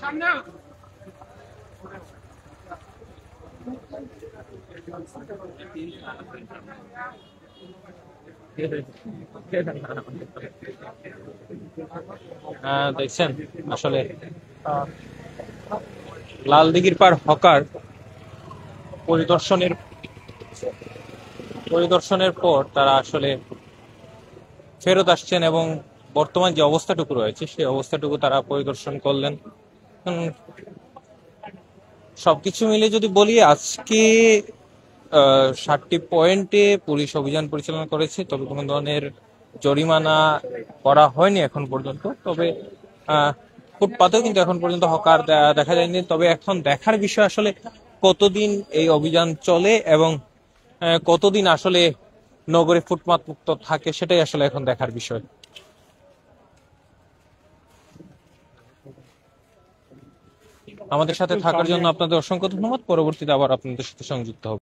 সামনে দেখছেন আসলে লাল দিঘির পার হকার পরিদর্শনের পর তারা আসলে ফেরত আসছেন এবং বর্তমান যে অবস্থাটুকু রয়েছে সেই অবস্থাটুকু তারা পরিদর্শন করলেন। সবকিছু মিলে যদি বলি, আজকে 7টি পয়েন্টে পুলিশ অভিযান পরিচালনা করেছে, তবে কোনো ধরনের জরিমানা করা হয়নি এখন পর্যন্ত। তবে ফুটপাতেও কিন্তু এখন পর্যন্ত হকার দেখা যায়নি। তবে এখন দেখার বিষয় আসলে কতদিন এই অভিযান চলে এবং কতদিন আসলে নগরে ফুটপাত মুক্ত থাকে, সেটাই আসলে এখন দেখার বিষয়। আমাদের সাথে থাকার জন্য আপনাদের অসংখ্য ধন্যবাদ। পরবর্তীতে আবার আপনাদের সাথে সংযুক্ত হব।